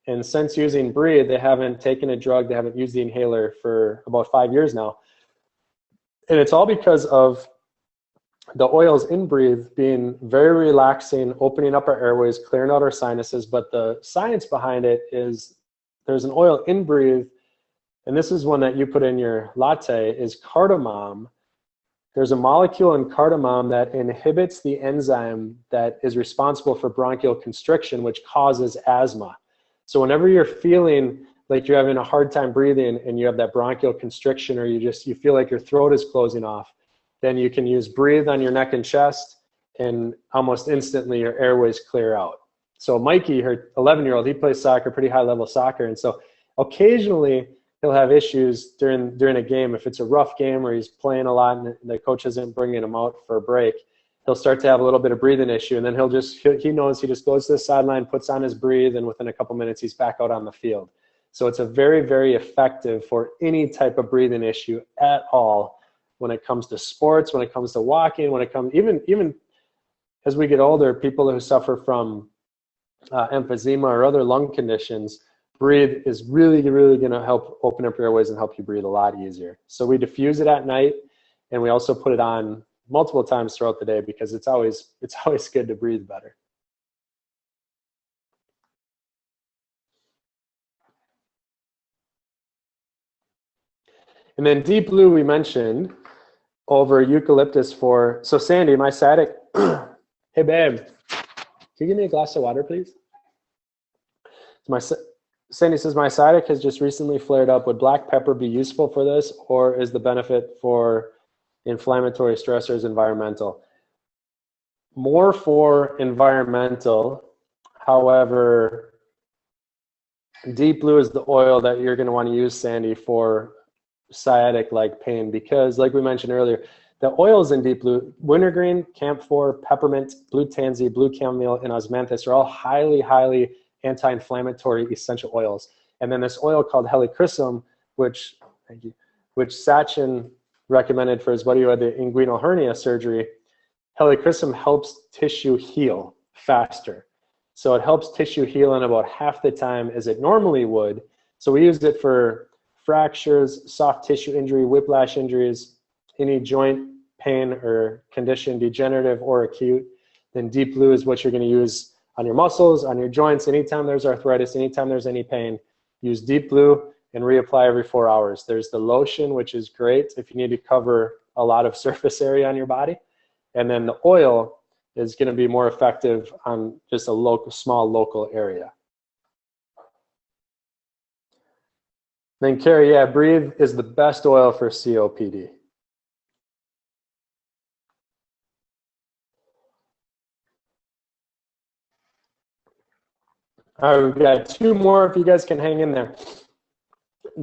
And since using Breathe, they haven't taken a drug. They haven't used the inhaler for about 5 years now. And it's all because of the oils in Breathe being very relaxing, opening up our airways, clearing out our sinuses. But the science behind it is there's an oil in Breathe, and this is one that you put in your latte, is cardamom. There's a molecule in cardamom that inhibits the enzyme that is responsible for bronchial constriction, which causes asthma. So whenever you're feeling like you're having a hard time breathing and you have that bronchial constriction, or you feel like your throat is closing off, then you can use Breathe on your neck and chest, and almost instantly your airways clear out. So Mikey, her 11-year-old, he plays soccer, pretty high level soccer. And so occasionally he'll have issues during a game. If it's a rough game where he's playing a lot and the coach isn't bringing him out for a break, he'll start to have a little bit of breathing issue. And then he knows he just goes to the sideline, puts on his Breathe, and within a couple minutes he's back out on the field. So it's a very, very effective for any type of breathing issue at all, when it comes to sports, when it comes to walking, when it comes, even as we get older, people who suffer from emphysema or other lung conditions, Breathe is really, really going to help open up your airways and help you breathe a lot easier. So we diffuse it at night, and we also put it on multiple times throughout the day, because it's always good to breathe better. And then Deep Blue we mentioned over eucalyptus for, so Sandy, my sciatic, hey babe, can you give me a glass of water, please? Sandy says, my sciatic has just recently flared up. Would black pepper be useful for this, or is the benefit for inflammatory stressors environmental? More for environmental. However, Deep Blue is the oil that you're going to want to use, Sandy, for sciatic-like pain, because like we mentioned earlier, the oils in Deep Blue, wintergreen, camphor, peppermint, blue tansy, blue chamomile, and osmanthus are all highly, highly anti-inflammatory essential oils. And then this oil called helichrysum, which Sachin recommended for his buddy who had the inguinal hernia surgery, helichrysum helps tissue heal faster. So it helps tissue heal in about half the time as it normally would. So we used it for fractures, soft tissue injury, whiplash injuries, any joint pain or condition, degenerative or acute. Then Deep Blue is what you're going to use on your muscles, on your joints. Anytime there's arthritis, anytime there's any pain, use Deep Blue and reapply every 4 hours. There's the lotion, which is great if you need to cover a lot of surface area on your body. And then the oil is going to be more effective on just a small local area. Then Carrie, yeah, Breathe is the best oil for COPD. All right, we've got two more if you guys can hang in there.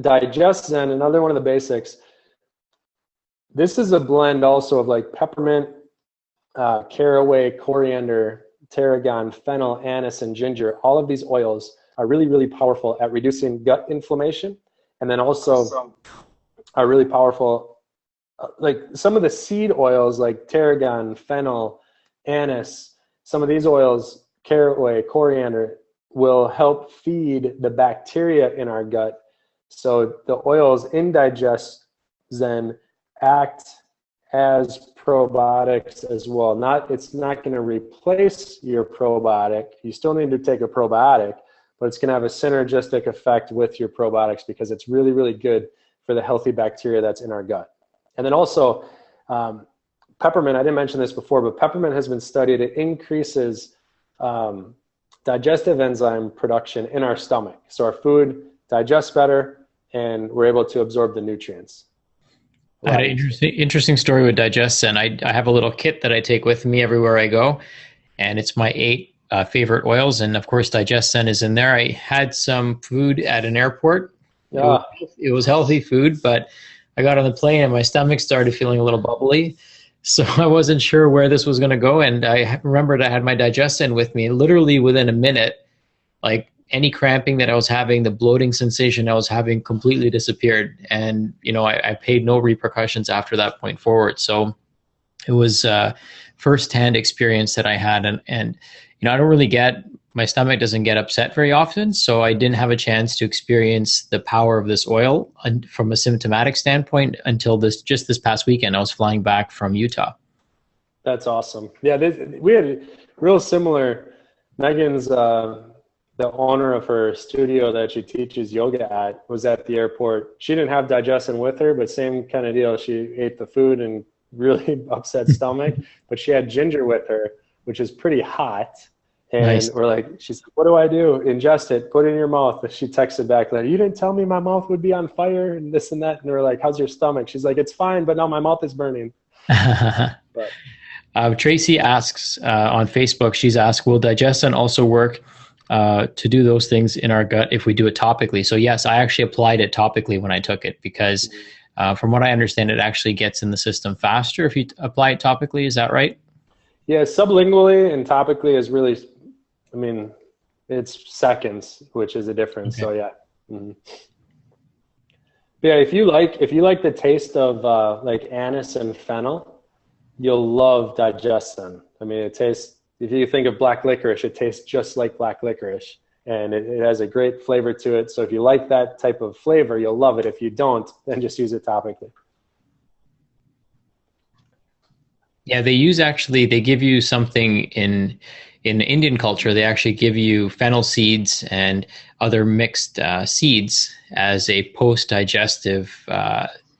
Digest Zen, another one of the basics. This is a blend also of like peppermint, caraway, coriander, tarragon, fennel, anise, and ginger. All of these oils are really, really powerful at reducing gut inflammation. And then also are really powerful, like some of the seed oils like tarragon, fennel, anise, some of these oils, caraway, coriander, will help feed the bacteria in our gut. So the oils in Digest Zen act as probiotics as well. It's not going to replace your probiotic. You still need to take a probiotic, but it's going to have a synergistic effect with your probiotics because it's really, really good for the healthy bacteria that's in our gut. And then also, peppermint, I didn't mention this before, but peppermint has been studied. It increases digestive enzyme production in our stomach. So our food digests better and we're able to absorb the nutrients. I had an interesting story with Digest, and I have a little kit that I take with me everywhere I go, and it's my 8 favorite oils, and of course Digest Zen is in there. I had some food at an airport. Yeah. It was healthy food, but I got on the plane and my stomach started feeling a little bubbly, so I wasn't sure where this was going to go, and I remembered I had my Digest Zen with me. Literally within a minute, like any cramping that I was having, the bloating sensation I was having completely disappeared, and I paid no repercussions after that point forward. So it was a first-hand experience that I had, and I don't really my stomach doesn't get upset very often, so I didn't have a chance to experience the power of this oil from a symptomatic standpoint until just this past weekend. I was flying back from Utah. That's awesome. Yeah, we had real similar. Megan's the owner of her studio that she teaches yoga at was at the airport. She didn't have digestion with her, but same kind of deal. She ate the food and really upset stomach, but she had ginger with her, which is pretty hot. And Nice. we're like, she's like, what do I do? Ingest it, put it in your mouth. And she texted back later, you didn't tell me my mouth would be on fire and this and that. And we're like, how's your stomach? She's like, it's fine, but now my mouth is burning. But Tracy asks on Facebook, she's asked, will digestin also work to do those things in our gut if we do it topically? So yes, I actually applied it topically when I took it because from what I understand, it actually gets in the system faster if you apply it topically. Is that right? yeah, sublingually and topically is really, I mean, it's seconds, which is a difference. Okay. So yeah. Mm-hmm. Yeah, if you like the taste of like anise and fennel, you'll love digestin. I mean, it tastes, if you think of black licorice, it tastes just like black licorice, and it has a great flavor to it. So if you like that type of flavor, you'll love it. If you don't, then just use it topically. Yeah, they give you something in Indian culture. They actually give you fennel seeds and other mixed seeds as a post-digestive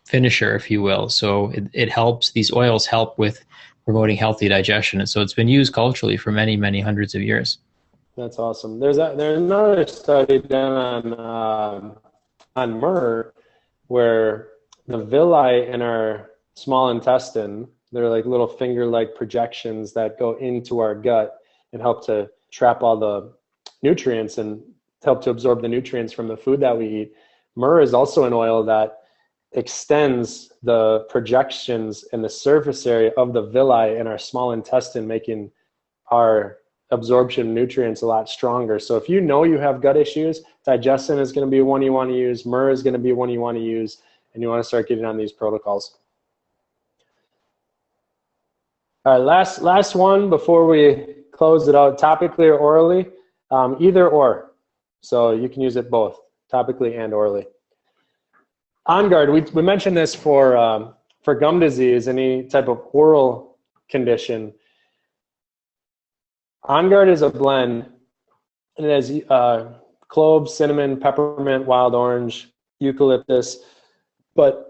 finisher, if you will. So it helps, these oils help with promoting healthy digestion. And so it's been used culturally for many, many hundreds of years. That's awesome. There's another study done on myrrh where the villi in our small intestine, they're like little finger-like projections that go into our gut and help to trap all the nutrients and help to absorb the nutrients from the food that we eat. Myrrh is also an oil that extends the projections and the surface area of the villi in our small intestine, making our absorption of nutrients a lot stronger. So if you know you have gut issues, digestin is going to be one you want to use, myrrh is going to be one you want to use, and you want to start getting on these protocols. All right, last one before we close it out, topically or orally, either or. So you can use it both, topically and orally. On Guard, we mentioned this for gum disease, any type of oral condition. On Guard is a blend, and it has cloves, cinnamon, peppermint, wild orange, eucalyptus. But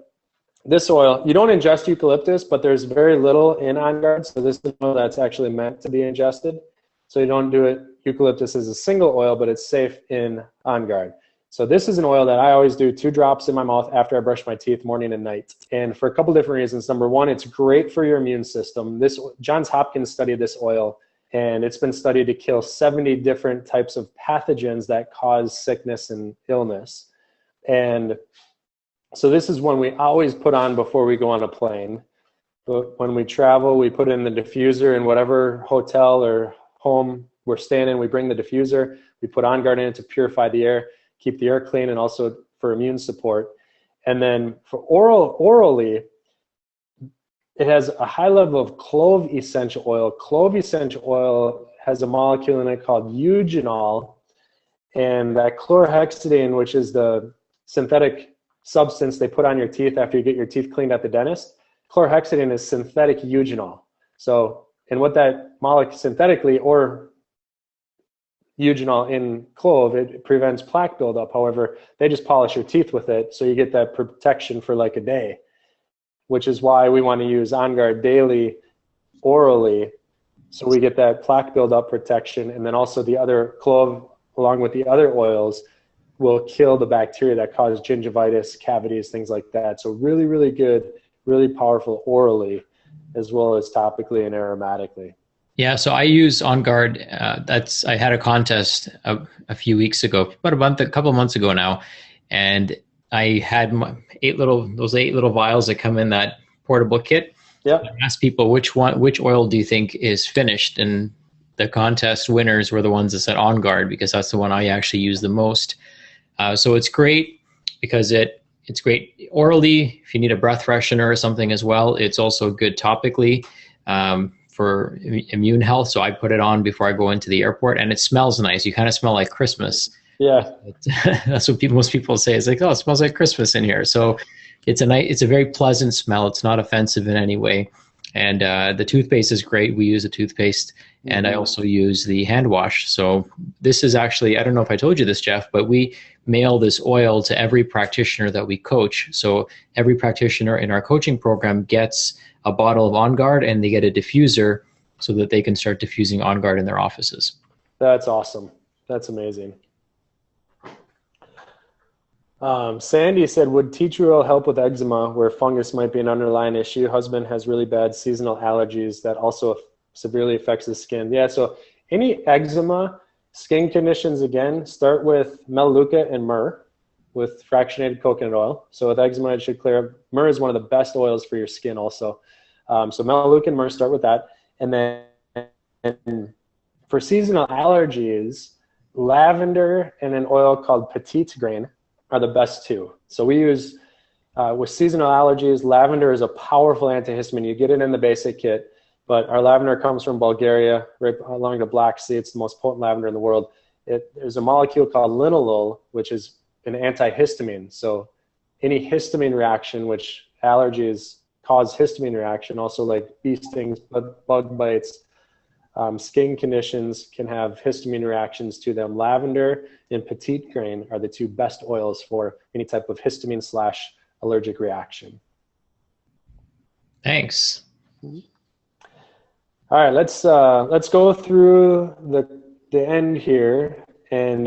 this oil, you don't ingest eucalyptus, but there's very little in On Guard, so this is oil that's actually meant to be ingested. So you don't do it, eucalyptus is a single oil, but it's safe in On Guard. So this is an oil that I always do 2 drops in my mouth after I brush my teeth morning and night. And for a couple different reasons. Number one, it's great for your immune system. Johns Hopkins studied this oil, and it's been studied to kill 70 different types of pathogens that cause sickness and illness. And so this is one we always put on before we go on a plane. But when we travel, we put in the diffuser in whatever hotel or home we're staying in. We bring the diffuser. We put On Guard in it to purify the air, keep the air clean, and also for immune support. And then for orally, it has a high level of clove essential oil. Clove essential oil has a molecule in it called eugenol, and that chlorhexidine, which is the synthetic substance they put on your teeth after you get your teeth cleaned at the dentist, chlorhexidine is synthetic eugenol. So, and what that molecule synthetically or eugenol in clove, it prevents plaque buildup. However, they just polish your teeth with it, so you get that protection for like a day, which is why we want to use On Guard daily orally, so we get that plaque buildup protection. And then also the other clove, along with the other oils, will kill the bacteria that cause gingivitis, cavities, things like that. So really, really good, really powerful orally, as well as topically and aromatically. Yeah, so I use On Guard. I had a contest a few weeks ago, about a couple of months ago now, and I had those 8 little vials that come in that portable kit. Yep. I asked people which oil do you think is finished, and the contest winners were the ones that said On Guard, because that's the one I actually use the most. So it's great because it's great orally if you need a breath freshener or something as well. It's also good topically for immune health. So I put it on before I go into the airport, and it smells nice. You kind of smell like Christmas. Yeah, that's what most people say. It's like, oh, it smells like Christmas in here. So it's a very pleasant smell. It's not offensive in any way. And the toothpaste is great. We use a toothpaste, and I also use the hand wash. So this is actually, I don't know if I told you this, Jeff, but we mail this oil to every practitioner that we coach. So every practitioner in our coaching program gets a bottle of On Guard, and they get a diffuser so that they can start diffusing On Guard in their offices. That's awesome. That's amazing. Sandy said, would tea tree oil help with eczema where fungus might be an underlying issue? Husband has really bad seasonal allergies that also severely affects the skin. Yeah, so any eczema, skin conditions, again, start with Melaleuca and myrrh with fractionated coconut oil. So with eczema, it should clear up. Myrrh is one of the best oils for your skin also. So Melaleuca and myrrh, start with that. And then for seasonal allergies, lavender and an oil called petite grain are the best two. So we use, with seasonal allergies, lavender is a powerful antihistamine. You get it in the basic kit, but our lavender comes from Bulgaria, right along the Black Sea. It's the most potent lavender in the world. There's a molecule called linalool, which is an antihistamine. So any histamine reaction, which allergies cause histamine reaction, also like bee stings, bug bites, skin conditions can have histamine reactions to them. Lavender and petite grain are the two best oils for any type of histamine / allergic reaction. Thanks. All right, let's go through the end here, and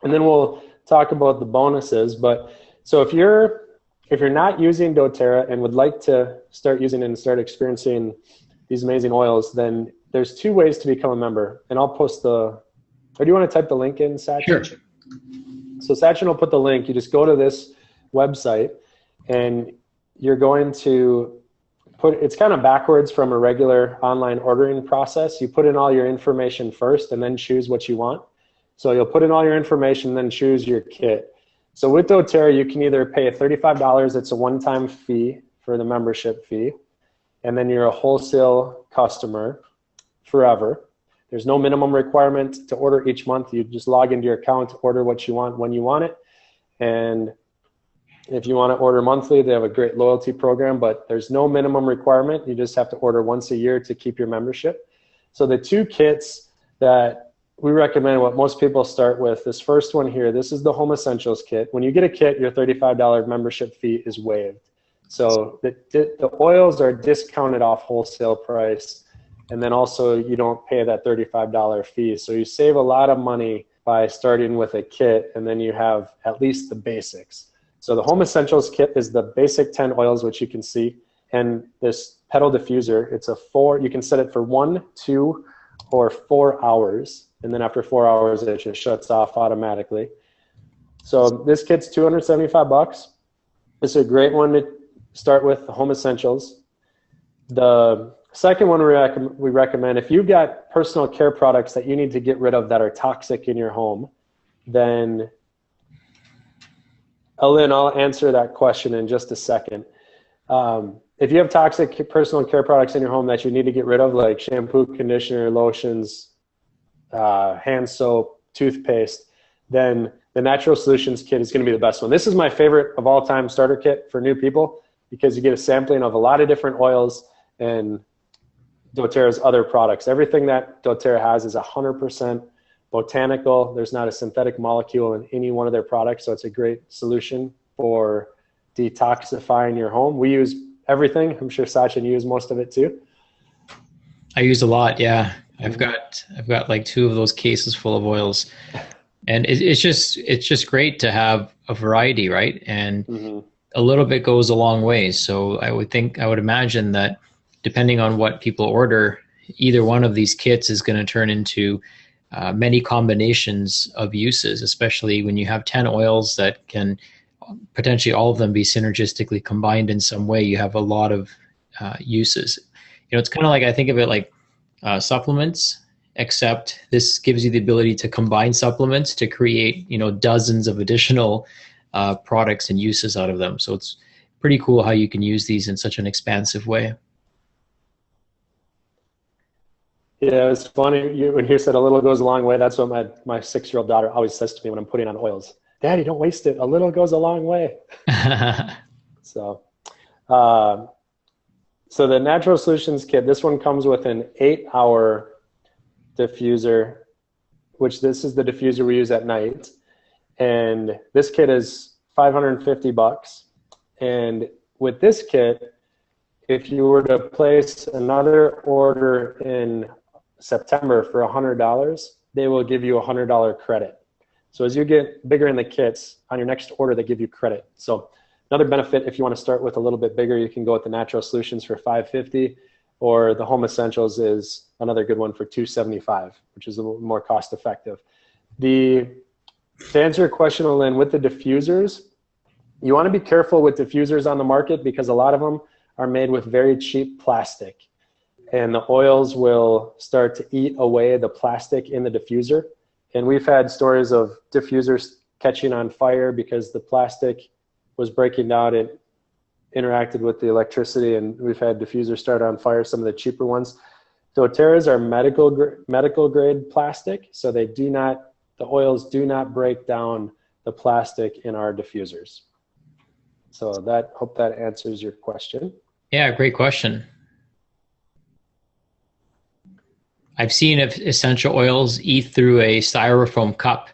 then we'll talk about the bonuses. But so if you're not using doTERRA and would like to start using it and start experiencing these amazing oils, then there's two ways to become a member. And I'll post or do you want to type the link in, Sachin? Sure. So Sachin will put the link. You just go to this website and you're going to it's kind of backwards from a regular online ordering process. You put in all your information first and then choose what you want. So you'll put in all your information and then choose your kit. So with doTERRA, you can either pay $35. It's a one-time fee for the membership fee. And then you're a wholesale customer forever. There's no minimum requirement to order each month. You just log into your account, order what you want when you want it. And if you want to order monthly, they have a great loyalty program, but there's no minimum requirement. You just have to order once a year to keep your membership. So the two kits that we recommend, what most people start with, this first one here, this is the Home Essentials kit. When you get a kit, your $35 membership fee is waived. So the oils are discounted off wholesale price, and then also you don't pay that $35 fee. So you save a lot of money by starting with a kit, and then you have at least the basics. So the Home Essentials kit is the basic 10 oils, which you can see, and this pedal diffuser, you can set it for 1, 2, or 4 hours, and then after 4 hours, it just shuts off automatically. So this kit's $275. It's a great one to start with, the Home Essentials. The second one we recommend, if you've got personal care products that you need to get rid of that are toxic in your home, then I'll answer that question in just a second. If you have toxic personal care products in your home that you need to get rid of, like shampoo, conditioner, lotions, hand soap, toothpaste, then the Natural Solutions kit is going to be the best one. This is my favorite of all time starter kit for new people because you get a sampling of a lot of different oils and doTERRA's other products. Everything that doTERRA has is 100% botanical. There's not a synthetic molecule in any one of their products, so it's a great solution for detoxifying your home. We use everything. I'm sure Sachin used most of it too. I use a lot, yeah. I've got like 2 of those cases full of oils, and it's just great to have a variety, right? And a little bit goes a long way. So I would imagine that depending on what people order, either one of these kits is going to turn into many combinations of uses, especially when you have 10 oils that can potentially all of them be synergistically combined in some way. You have a lot of uses. It's kind of like, I think of it like supplements, except this gives you the ability to combine supplements to create, dozens of additional products and uses out of them. So it's pretty cool how you can use these in such an expansive way. Yeah, it's funny when you said a little goes a long way. That's what my 6-year-old daughter always says to me when I'm putting on oils. Daddy, don't waste it. A little goes a long way. So So the Natural Solutions kit, this one comes with an 8-hour diffuser, which this is the diffuser we use at night. And this kit is $550. And with this kit, if you were to place another order in September for $100, they will give you a $100 credit. So as you get bigger in the kits, on your next order, they give you credit. So another benefit, if you want to start with a little bit bigger, you can go with the Natural Solutions for $550, or the Home Essentials is another good one for $275, which is a little more cost effective. To answer your question, Lynn, with the diffusers, you want to be careful with diffusers on the market because a lot of them are made with very cheap plastic. And the oils will start to eat away the plastic in the diffuser. And we've had stories of diffusers catching on fire because the plastic was breaking down. It interacted with the electricity, and we've had diffusers start on fire, some of the cheaper ones. doTERRAs are medical grade plastic, so the oils do not break down the plastic in our diffusers. So hope that answers your question. Yeah, great question. I've seen essential oils eat through a styrofoam cup.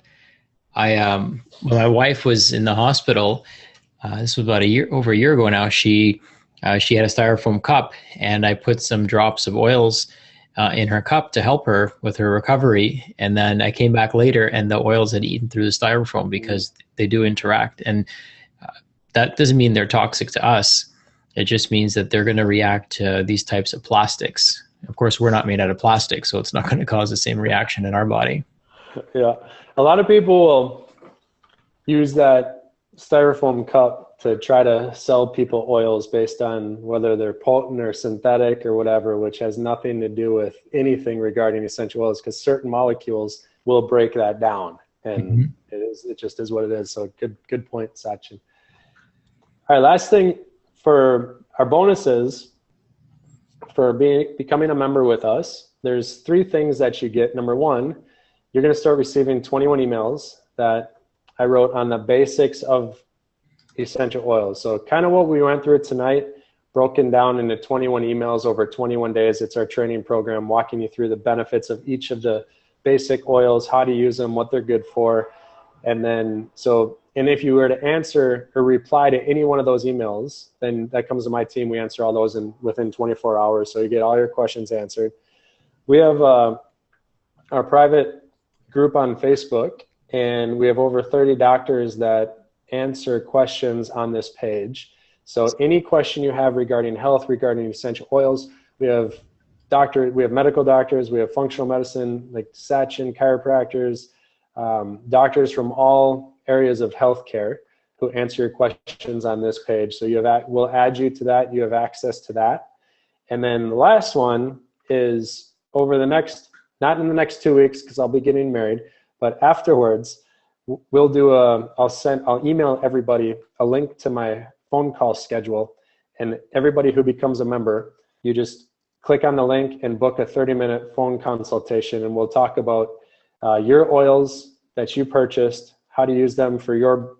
When my wife was in the hospital, this was about over a year ago now, she had a styrofoam cup, and I put some drops of oils in her cup to help her with her recovery. And then I came back later and the oils had eaten through the styrofoam because they do interact. And that doesn't mean they're toxic to us. It just means that they're going to react to these types of plastics. Of course, we're not made out of plastic, so it's not going to cause the same reaction in our body. Yeah. A lot of people will use that styrofoam cup to try to sell people oils based on whether they're potent or synthetic or whatever, which has nothing to do with anything regarding essential oils, because certain molecules will break that down. And it just is what it is. So good point, Sachin. All right, last thing for our bonuses for becoming a member with us, there's 3 things that you get. Number 1, you're going to start receiving 21 emails that I wrote on the basics of essential oils. So kind of what we went through tonight, broken down into 21 emails over 21 days. It's our training program walking you through the benefits of each of the basic oils, how to use them, what they're good for. And then, and if you were to answer or reply to any one of those emails, then that comes to my team. We answer all those within 24 hours. So you get all your questions answered. We have our private group on Facebook, and we have over 30 doctors that answer questions on this page. So any question you have regarding health, regarding essential oils, we have medical doctors, we have functional medicine, like Sachin, chiropractors, doctors from all areas of healthcare who answer your questions on this page. So we'll add you to that. You have access to that. And then the last one is over the next, not in the next 2 weeks because I'll be getting married, but afterwards, I'll email everybody a link to my phone call schedule, and everybody who becomes a member, you just click on the link and book a 30-minute phone consultation, and we'll talk about your oils that you purchased, how to use them for your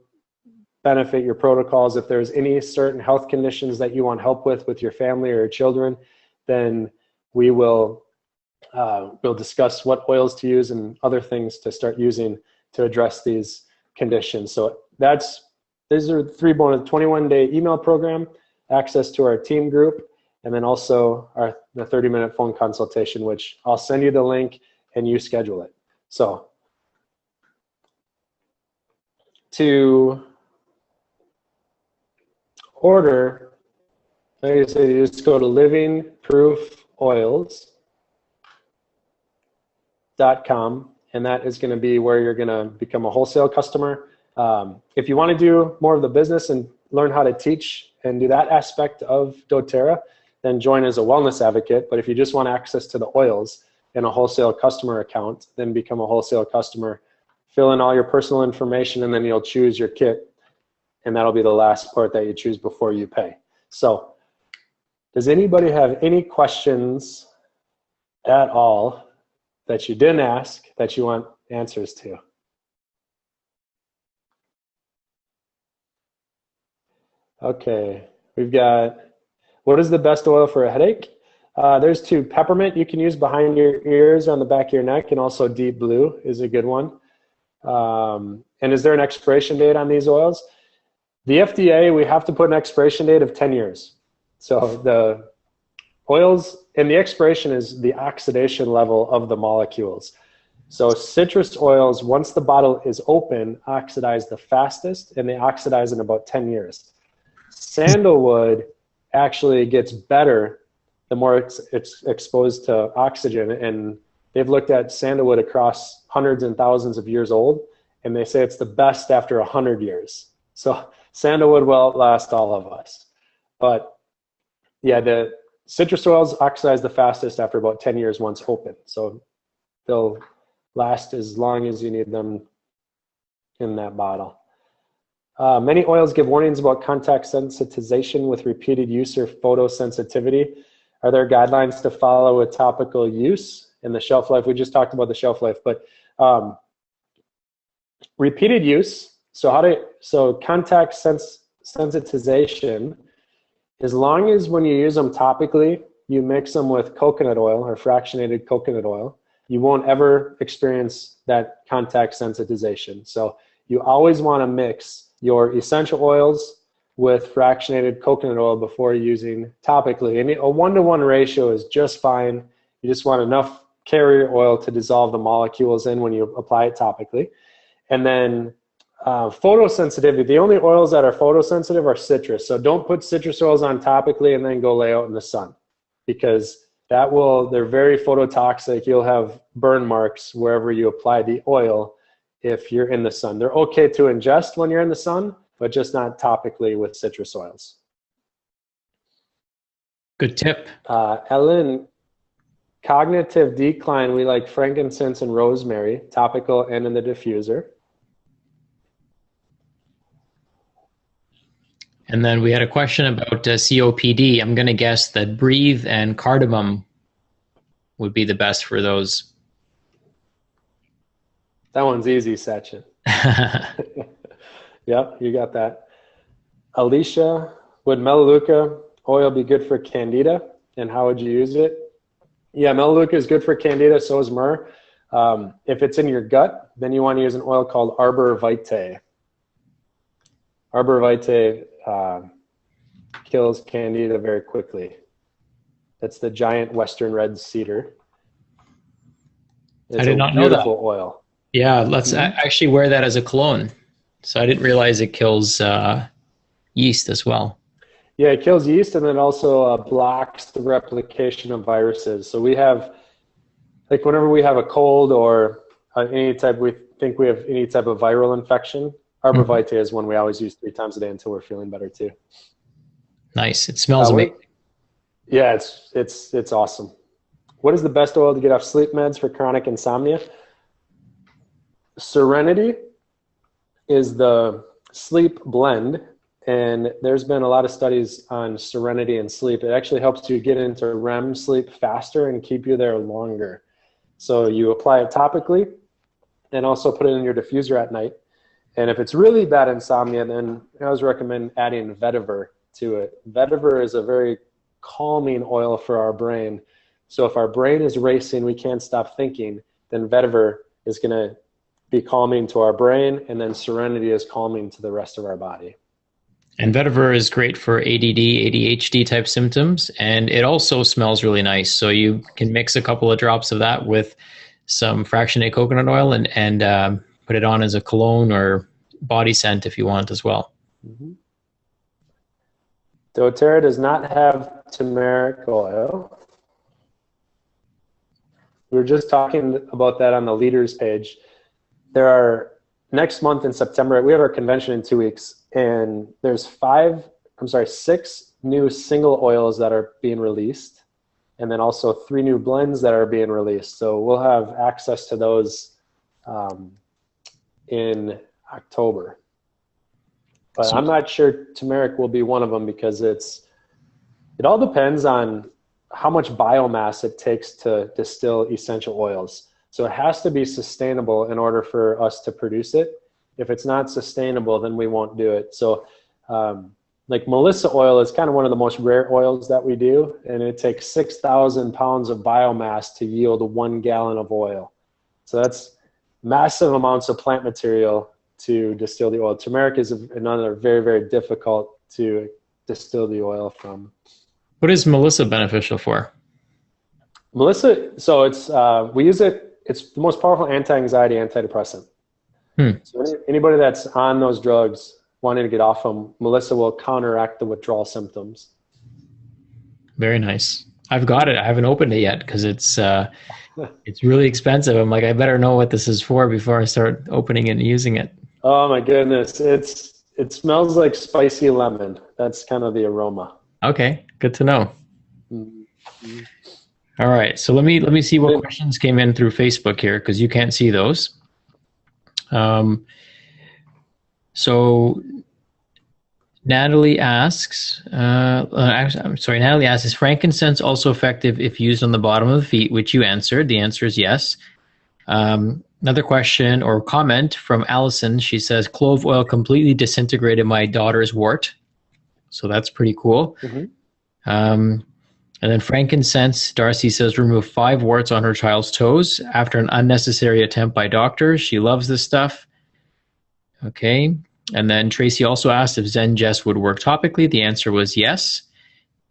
benefit, your protocols. If there's any certain health conditions that you want help with your family or your children, then we'll discuss what oils to use and other things to start using to address these conditions. So these are 3 bonus: 21-day email program, access to our team group, and then also the 30-minute phone consultation, which I'll send you the link and you schedule it. So to order, like I say, you just go to livingproofoils.com, and that is going to be where you're going to become a wholesale customer. If you want to do more of the business and learn how to teach and do that aspect of doTERRA, then join as a wellness advocate. But if you just want access to the oils and a wholesale customer account, then become a wholesale customer. Fill in all your personal information, and then you'll choose your kit, and that'll be the last part that you choose before you pay. So does anybody have any questions at all that you didn't ask that you want answers to? Okay, What is the best oil for a headache? There's two. Peppermint you can use behind your ears on the back of your neck, and also deep blue is a good one. And is there an expiration date on these oils? The FDA, we have to put an expiration date of 10 years. So the oils, and the expiration is the oxidation level of the molecules. So citrus oils, once the bottle is open, oxidize the fastest, and they oxidize in about 10 years. Sandalwood actually gets better the more it's exposed to oxygen, and they've looked at sandalwood across hundreds and thousands of years old, and they say it's the best after 100 years. So sandalwood will outlast all of us. But yeah, the citrus oils oxidize the fastest after about 10 years once open. So they'll last as long as you need them in that bottle. Many oils give warnings about contact sensitization with repeated use or photosensitivity. Are there guidelines to follow with topical use and the shelf life? We just talked about the shelf life, but repeated use. So contact sensitization, as long as when you use them topically, you mix them with coconut oil or fractionated coconut oil, you won't ever experience that contact sensitization. So you always want to mix your essential oils with fractionated coconut oil before using topically. And a 1-to-1 ratio is just fine. You just want enough carrier oil to dissolve the molecules in when you apply it topically. And then photosensitivity, the only oils that are photosensitive are citrus. So don't put citrus oils on topically and then go lay out in the sun, because they're very phototoxic. You'll have burn marks wherever you apply the oil if you're in the sun. They're okay to ingest when you're in the sun, but just not topically with citrus oils. Good tip. Ellen, cognitive decline, we like frankincense and rosemary, topical and in the diffuser. And then we had a question about COPD. I'm going to guess that breathe and cardamom would be the best for those. That one's easy, Sachin. Yep, you got that. Alicia, would Melaleuca oil be good for candida, and how would you use it? Yeah, Melaleuca is good for candida, so is myrrh. If it's in your gut, then you want to use an oil called Arbor Vitae. Arbor Vitae kills candida very quickly. That's the giant western red cedar. It's I did not know that. Beautiful oil. Yeah, let's actually wear that as a cologne. So I didn't realize it kills yeast as well. Yeah, it kills yeast, and then also blocks the replication of viruses. So we have, like, whenever we have a cold or we think we have any type of viral infection, Arbor Vitae is one we always use 3 times a day until we're feeling better too. Nice. It smells amazing. Yeah, it's awesome. What is the best oil to get off sleep meds for chronic insomnia? Serenity is the sleep blend, and there's been a lot of studies on serenity and sleep. It actually helps you get into REM sleep faster and keep you there longer. So you apply it topically and also put it in your diffuser at night. And if it's really bad insomnia, then I always recommend adding vetiver to it. Vetiver is a very calming oil for our brain. So if our brain is racing, we can't stop thinking, then vetiver is going to be calming to our brain, and then serenity is calming to the rest of our body. And vetiver is great for ADD, ADHD type symptoms, and it also smells really nice. So you can mix a couple of drops of that with some fractionated coconut oil and put it on as a cologne or body scent if you want as well. Mm-hmm. doTERRA does not have turmeric oil. We were just talking about that on the leaders page. Next month in September, we have our convention in 2 weeks, and there's 6 new single oils that are being released, and then also 3 new blends that are being released. So we'll have access to those in October. But I'm not sure turmeric will be one of them, because it all depends on how much biomass it takes to distill essential oils. So it has to be sustainable in order for us to produce it. If it's not sustainable, then we won't do it. So like Melissa oil is kind of one of the most rare oils that we do, and it takes 6,000 pounds of biomass to yield 1 gallon of oil. So that's massive amounts of plant material to distill the oil. Turmeric is another very, very difficult to distill the oil from. What is Melissa beneficial for? Melissa, so it's we use it. It's the most powerful anti-anxiety antidepressant. So anybody that's on those drugs wanting to get off them, Melissa will counteract the withdrawal symptoms. Very nice. I've got it. I haven't opened it yet because it's really expensive. I'm like, I better know what this is for before I start opening it and using it. Oh my goodness, it smells like spicy lemon. That's kind of the aroma. Okay, good to know. Mm-hmm. All right, so let me see what questions came in through Facebook here because you can't see those. So Natalie asks, Natalie asks, is frankincense also effective if used on the bottom of the feet, which you answered. The answer is yes. Another question or comment from Allison. She says, clove oil completely disintegrated my daughter's wart. So that's pretty cool. Mm-hmm. And then frankincense, Darcy says, remove 5 warts on her child's toes after an unnecessary attempt by doctors. She loves this stuff. Okay. And then Tracy also asked if Zengest would work topically. The answer was yes.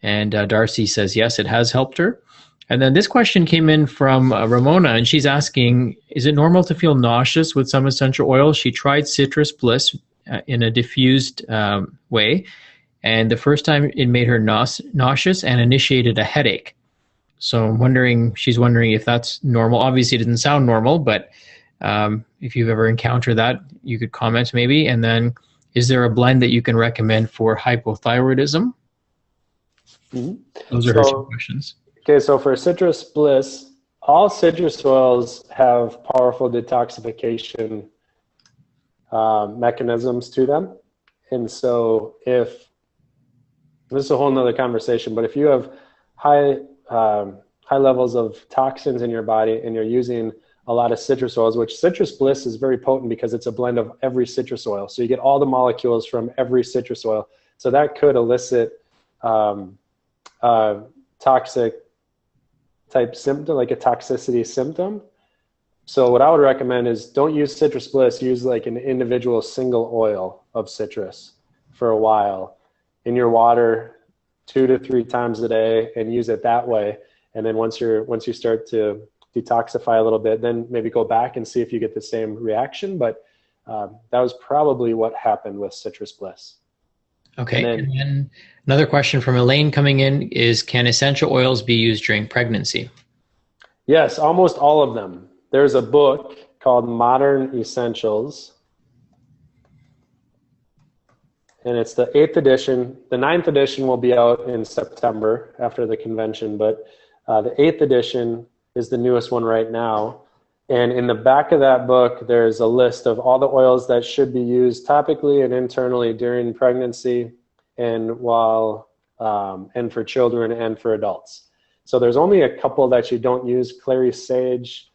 And Darcy says, yes, it has helped her. And then this question came in from Ramona, and she's asking, is it normal to feel nauseous with some essential oil? She tried Citrus Bliss in a diffused way. And the first time it made her nauseous and initiated a headache. So she's wondering if that's normal. Obviously, it doesn't sound normal, but if you've ever encountered that, you could comment maybe. And then, is there a blend that you can recommend for hypothyroidism? Mm-hmm. Those are her 2 questions. Okay, so for Citrus Bliss, all citrus oils have powerful detoxification mechanisms to them. And so this is a whole nother conversation, but if you have high levels of toxins in your body and you're using a lot of citrus oils, which Citrus Bliss is very potent because it's a blend of every citrus oil. So you get all the molecules from every citrus oil. So that could elicit toxic type symptom, like a toxicity symptom. So what I would recommend is don't use Citrus Bliss, use like an individual single oil of citrus for a while in your water 2 to 3 times a day and use it that way. And then once you start to detoxify a little bit, then maybe go back and see if you get the same reaction. But that was probably what happened with Citrus Bliss. Okay. And then another question from Elaine coming in is, can essential oils be used during pregnancy? Yes, almost all of them. There's a book called Modern Essentials. And it's the 8th edition. The 9th edition will be out in September after the convention, but the 8th edition is the newest one right now. And in the back of that book, there's a list of all the oils that should be used topically and internally during pregnancy and and for children and for adults. So there's only a couple that you don't use. Clary sage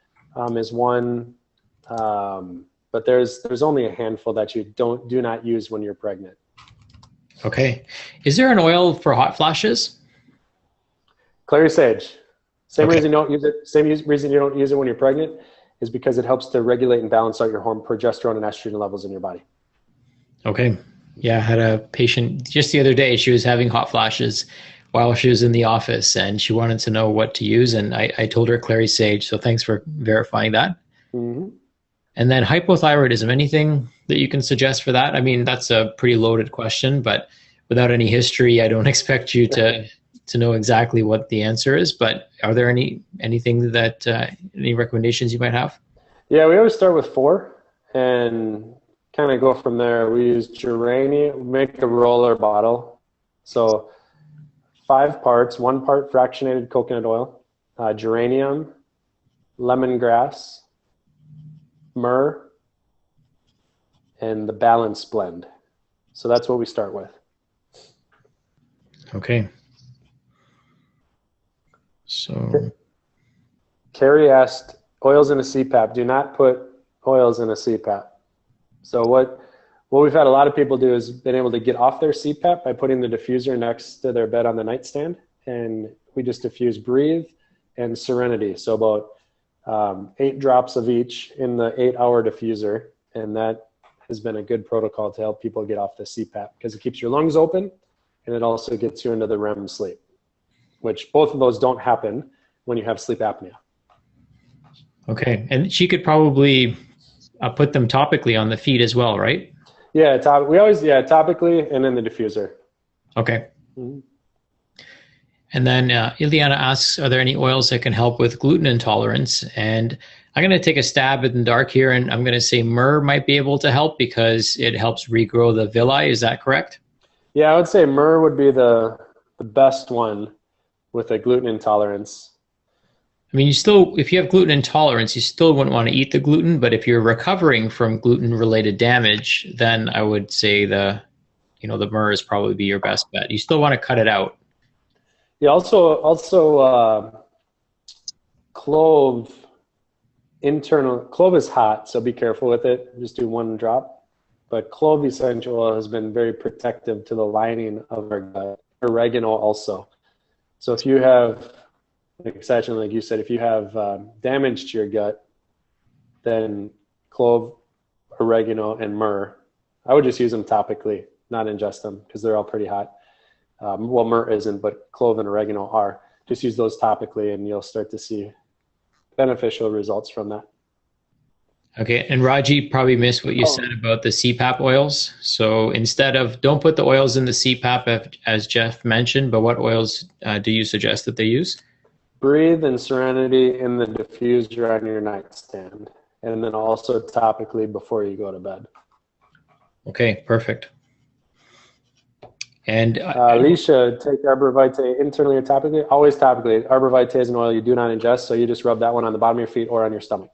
is one, but there's only a handful that you do not use when you're pregnant. Okay. Is there an oil for hot flashes? Clary sage. Same reason you don't use it. Same reason you don't use it when you're pregnant is because it helps to regulate and balance out your progesterone and estrogen levels in your body. Okay. Yeah, I had a patient just the other day. She was having hot flashes while she was in the office, and she wanted to know what to use, and I told her Clary sage. So thanks for verifying that. Mm-hmm. And then hypothyroidism, anything that you can suggest for that? I mean, that's a pretty loaded question, but without any history, I don't expect you to know exactly what the answer is. But are there anything that any recommendations you might have? Yeah, we always start with 4 and kind of go from there. We use geranium, make a roller bottle. So 5 parts, 1 part fractionated coconut oil, geranium, lemongrass, myrrh, and the balance blend. So that's what we start with. Okay. So Carrie asked, oils in a CPAP. Do not put oils in a CPAP. So what what we've had a lot of people do is been able to get off their CPAP by putting the diffuser next to their bed on the nightstand. And we just diffuse Breathe and Serenity. So about 8 drops of each in the 8-hour diffuser. And that has been a good protocol to help people get off the CPAP because it keeps your lungs open and it also gets you into the REM sleep, which both of those don't happen when you have sleep apnea. Okay. And she could probably put them topically on the feet as well, right? Yeah, topically and in the diffuser. Okay. Mm-hmm. And then Ileana asks, are there any oils that can help with gluten intolerance? And I'm going to take a stab in the dark here, and I'm going to say myrrh might be able to help because it helps regrow the villi. Is that correct? Yeah, I would say myrrh would be the best one with a gluten intolerance. I mean, if you have gluten intolerance, you still wouldn't want to eat the gluten, but if you're recovering from gluten-related damage, then I would say the myrrh is probably be your best bet. You still want to cut it out. Yeah, also clove is hot, so be careful with it. Just do 1 drop. But clove essential oil has been very protective to the lining of our gut. Oregano also. So if you have, like you said, if you have damage to your gut, then clove, oregano, and myrrh, I would just use them topically, not ingest them because they're all pretty hot. Well, myrrh isn't, but clove and oregano are. Just use those topically and you'll start to see beneficial results from that. Okay, and Raji probably missed what you said about the CPAP oils. So instead of, don't put the oils in the CPAP as Jeff mentioned, but what oils do you suggest that they use? Breathe and Serenity in the diffuser on your nightstand. And then also topically before you go to bed. Okay, perfect. And Alicia, take Arbor Vitae internally or topically? Always topically. Arbor Vitae is an oil you do not ingest, so you just rub that one on the bottom of your feet or on your stomach.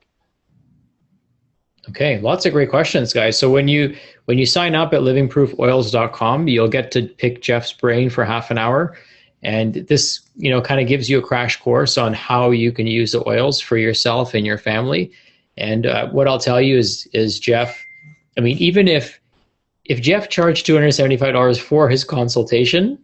Okay, lots of great questions, guys. So when you sign up at livingproofoils.com, you'll get to pick Jeff's brain for half an hour. And this, kind of gives you a crash course on how you can use the oils for yourself and your family. And what I'll tell you is Jeff, I mean, even if Jeff charged $275 for his consultation,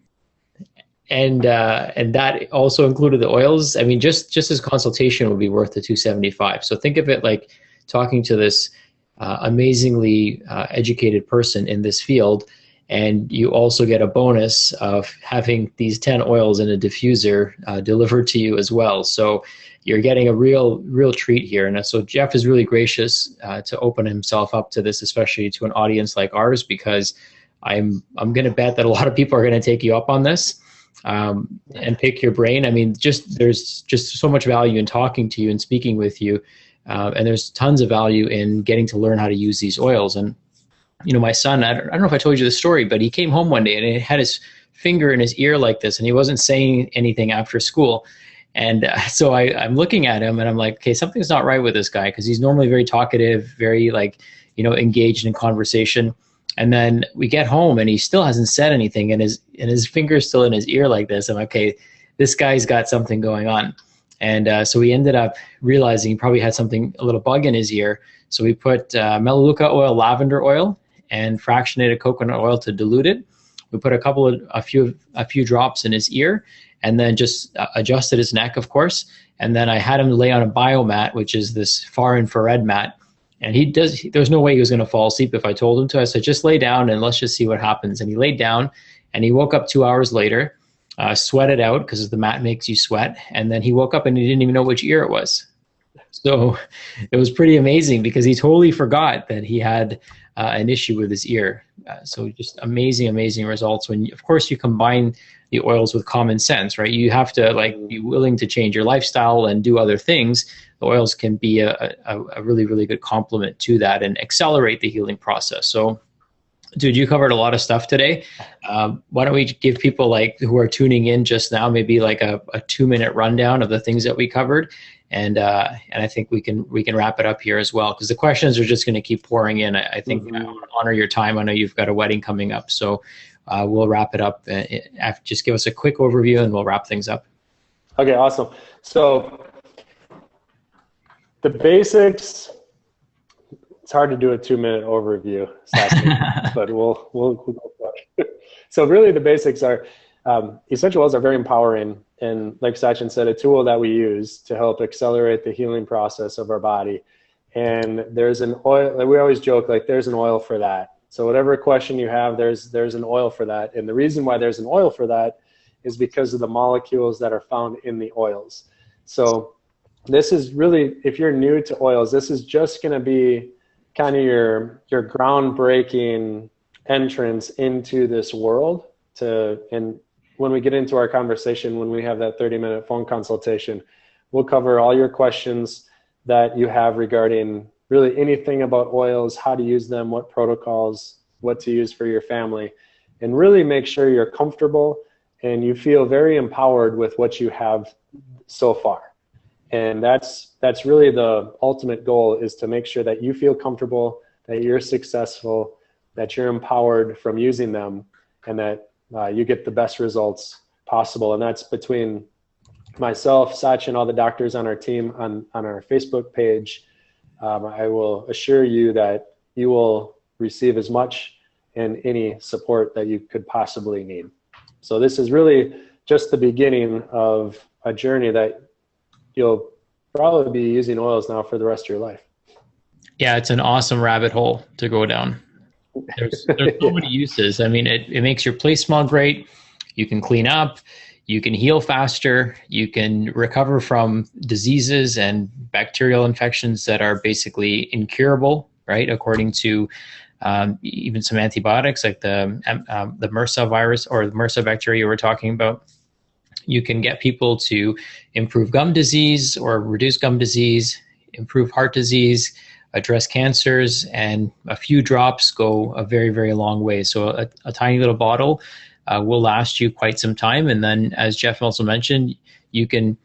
and that also included the oils, I mean, just his consultation would be worth the $275. So think of it like talking to this amazingly educated person in this field, and you also get a bonus of having these 10 oils in a diffuser delivered to you as well. So you're getting a real treat here. And so Jeff is really gracious to open himself up to this, especially to an audience like ours, because I'm going to bet that a lot of people are going to take you up on this and pick your brain. I mean, there's just so much value in talking to you and speaking with you. And there's tons of value in getting to learn how to use these oils. And, my son, I don't know if I told you the story, but he came home one day and he had his finger in his ear like this, and he wasn't saying anything after school. And so I'm looking at him and I'm like, okay, something's not right with this guy, because he's normally very talkative, very engaged in conversation. And then we get home and he still hasn't said anything, and his finger's still in his ear like this. I'm like, okay, this guy's got something going on. And so we ended up realizing he probably had a little bug in his ear. So we put Melaleuca oil, lavender oil, and fractionated coconut oil to dilute it. We put a few drops in his ear, and then just adjusted his neck, of course. And then I had him lay on a biomat, which is this far infrared mat. And there's no way he was going to fall asleep if I told him to. I said, just lay down and let's just see what happens. And he laid down, and he woke up 2 hours later, sweated out because the mat makes you sweat. And then he woke up and he didn't even know which ear it was. So it was pretty amazing because he totally forgot that he had an issue with his ear. So just amazing results when, of course, you combine the oils with common sense, right? You have to be willing to change your lifestyle and do other things. The oils can be a really, really good complement to that and accelerate the healing process. So, dude, you covered a lot of stuff today. Why don't we give people who are tuning in just now, maybe a 2-minute rundown of the things that we covered. And I think we can wrap it up here as well, because the questions are just going to keep pouring in. I think I want to honor your time. I know you've got a wedding coming up, so we'll wrap it up. Just give us a quick overview and we'll wrap things up. Okay, awesome. So the basics, it's hard to do a 2-minute overview, but we'll go for it. So really the basics are, essential oils are very empowering. And like Sachin said, a tool that we use to help accelerate the healing process of our body. And there's an oil, like we always joke, like there's an oil for that. So whatever question you have, there's an oil for that. And the reason why there's an oil for that is because of the molecules that are found in the oils. So this is really, if you're new to oils, this is just going to be kind of your groundbreaking entrance into this world. And when we get into our conversation, when we have that 30-minute phone consultation, we'll cover all your questions that you have regarding really anything about oils, how to use them, what protocols, what to use for your family, and really make sure you're comfortable and you feel very empowered with what you have so far. And that's really the ultimate goal, is to make sure that you feel comfortable, that you're successful, that you're empowered from using them, and that you get the best results possible. And that's between myself, Sachin, all the doctors on our team on our Facebook page. I will assure you that you will receive as much and any support that you could possibly need. So this is really just the beginning of a journey that you'll probably be using oils now for the rest of your life. Yeah, it's an awesome rabbit hole to go down. There's so many uses. I mean, it makes your place smell great. You can clean up. You can heal faster. You can recover from diseases and bacterial infections that are basically incurable, right? According to even some antibiotics like the MRSA virus or the MRSA bacteria you were talking about. You can get people to improve gum disease or reduce gum disease, improve heart disease, address cancers, and a few drops go a very, very long way. So a tiny little bottle will last you quite some time. And then, as Jeff also mentioned, you can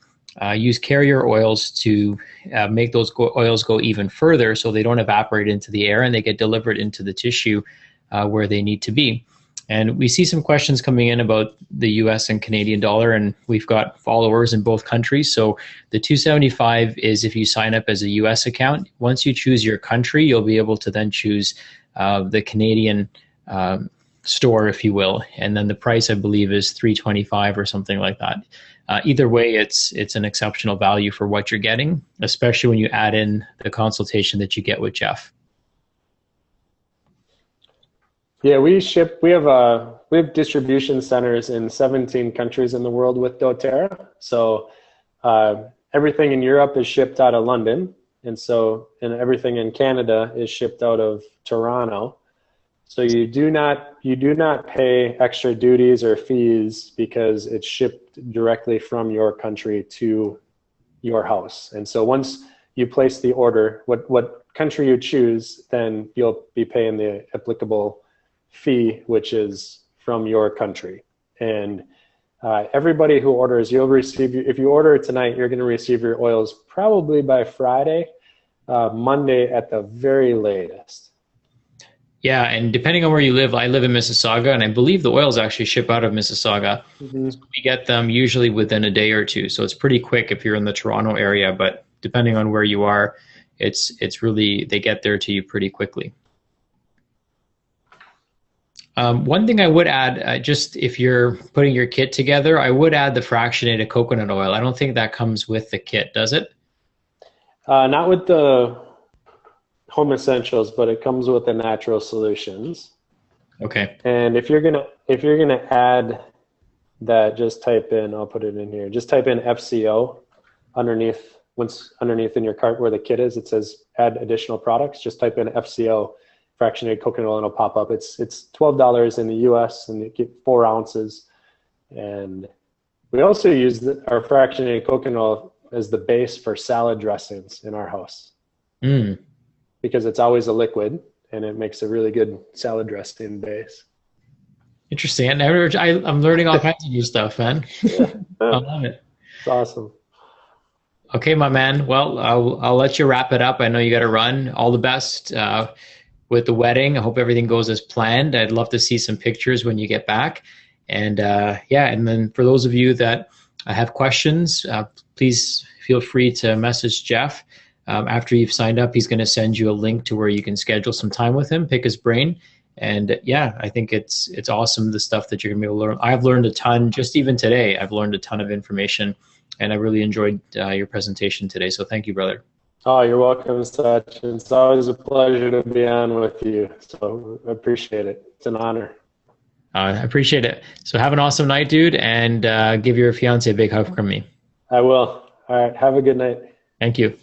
use carrier oils to make those oils go even further so they don't evaporate into the air and they get delivered into the tissue where they need to be. And we see some questions coming in about the US and Canadian dollar, and we've got followers in both countries. So the $275 is if you sign up as a US account. Once you choose your country, you'll be able to then choose the Canadian store, if you will. And then the price, I believe, is $325 or something like that. Either way, it's an exceptional value for what you're getting, especially when you add in the consultation that you get with Jeff. Yeah, we have distribution centers in 17 countries in the world with doTERRA. So everything in Europe is shipped out of London, and everything in Canada is shipped out of Toronto. So you do not pay extra duties or fees because it's shipped directly from your country to your house. And so once you place the order, what country you choose, then you'll be paying the applicable fee, which is from your country. And everybody who orders, you'll receive, if you order tonight, you're going to receive your oils probably by Friday, Monday at the very latest. Yeah, and depending on where you live, I live in Mississauga, and I believe the oils actually ship out of Mississauga. Mm-hmm. So we get them usually within a day or two, so it's pretty quick if you're in the Toronto area, but depending on where you are, it's really, they get there to you pretty quickly. One thing I would add, just if you're putting your kit together, I would add the fractionated coconut oil. I don't think that comes with the kit, does it? Not with the Home Essentials, but it comes with the natural solutions. Okay. And if you're gonna add that, just type in, I'll put it in here, just type in FCO underneath, once underneath in your cart where the kit is, it says add additional products. Just type in FCO fractionated coconut oil and it'll pop up. It's $12 in the US and you get 4 ounces. And we also use our fractionated coconut oil as the base for salad dressings in our house. Because it's always a liquid and it makes a really good salad dressing base. Interesting. I'm learning all kinds of new stuff, man. I love it. It's awesome. Okay, my man. Well, I'll let you wrap it up. I know you got to run. All the best with the wedding. I hope everything goes as planned. I'd love to see some pictures when you get back. And and then for those of you that have questions, please feel free to message Jeff. After you've signed up, he's going to send you a link to where you can schedule some time with him, pick his brain. And yeah, I think it's awesome, the stuff that you're going to be able to learn. I've learned a ton, just even today. I've learned a ton of information, and I really enjoyed your presentation today. So thank you, brother. Oh, you're welcome, Sachin. It's always a pleasure to be on with you. So I appreciate it. It's an honor. I appreciate it. So have an awesome night, dude, and give your fiance a big hug from me. I will. All right. Have a good night. Thank you.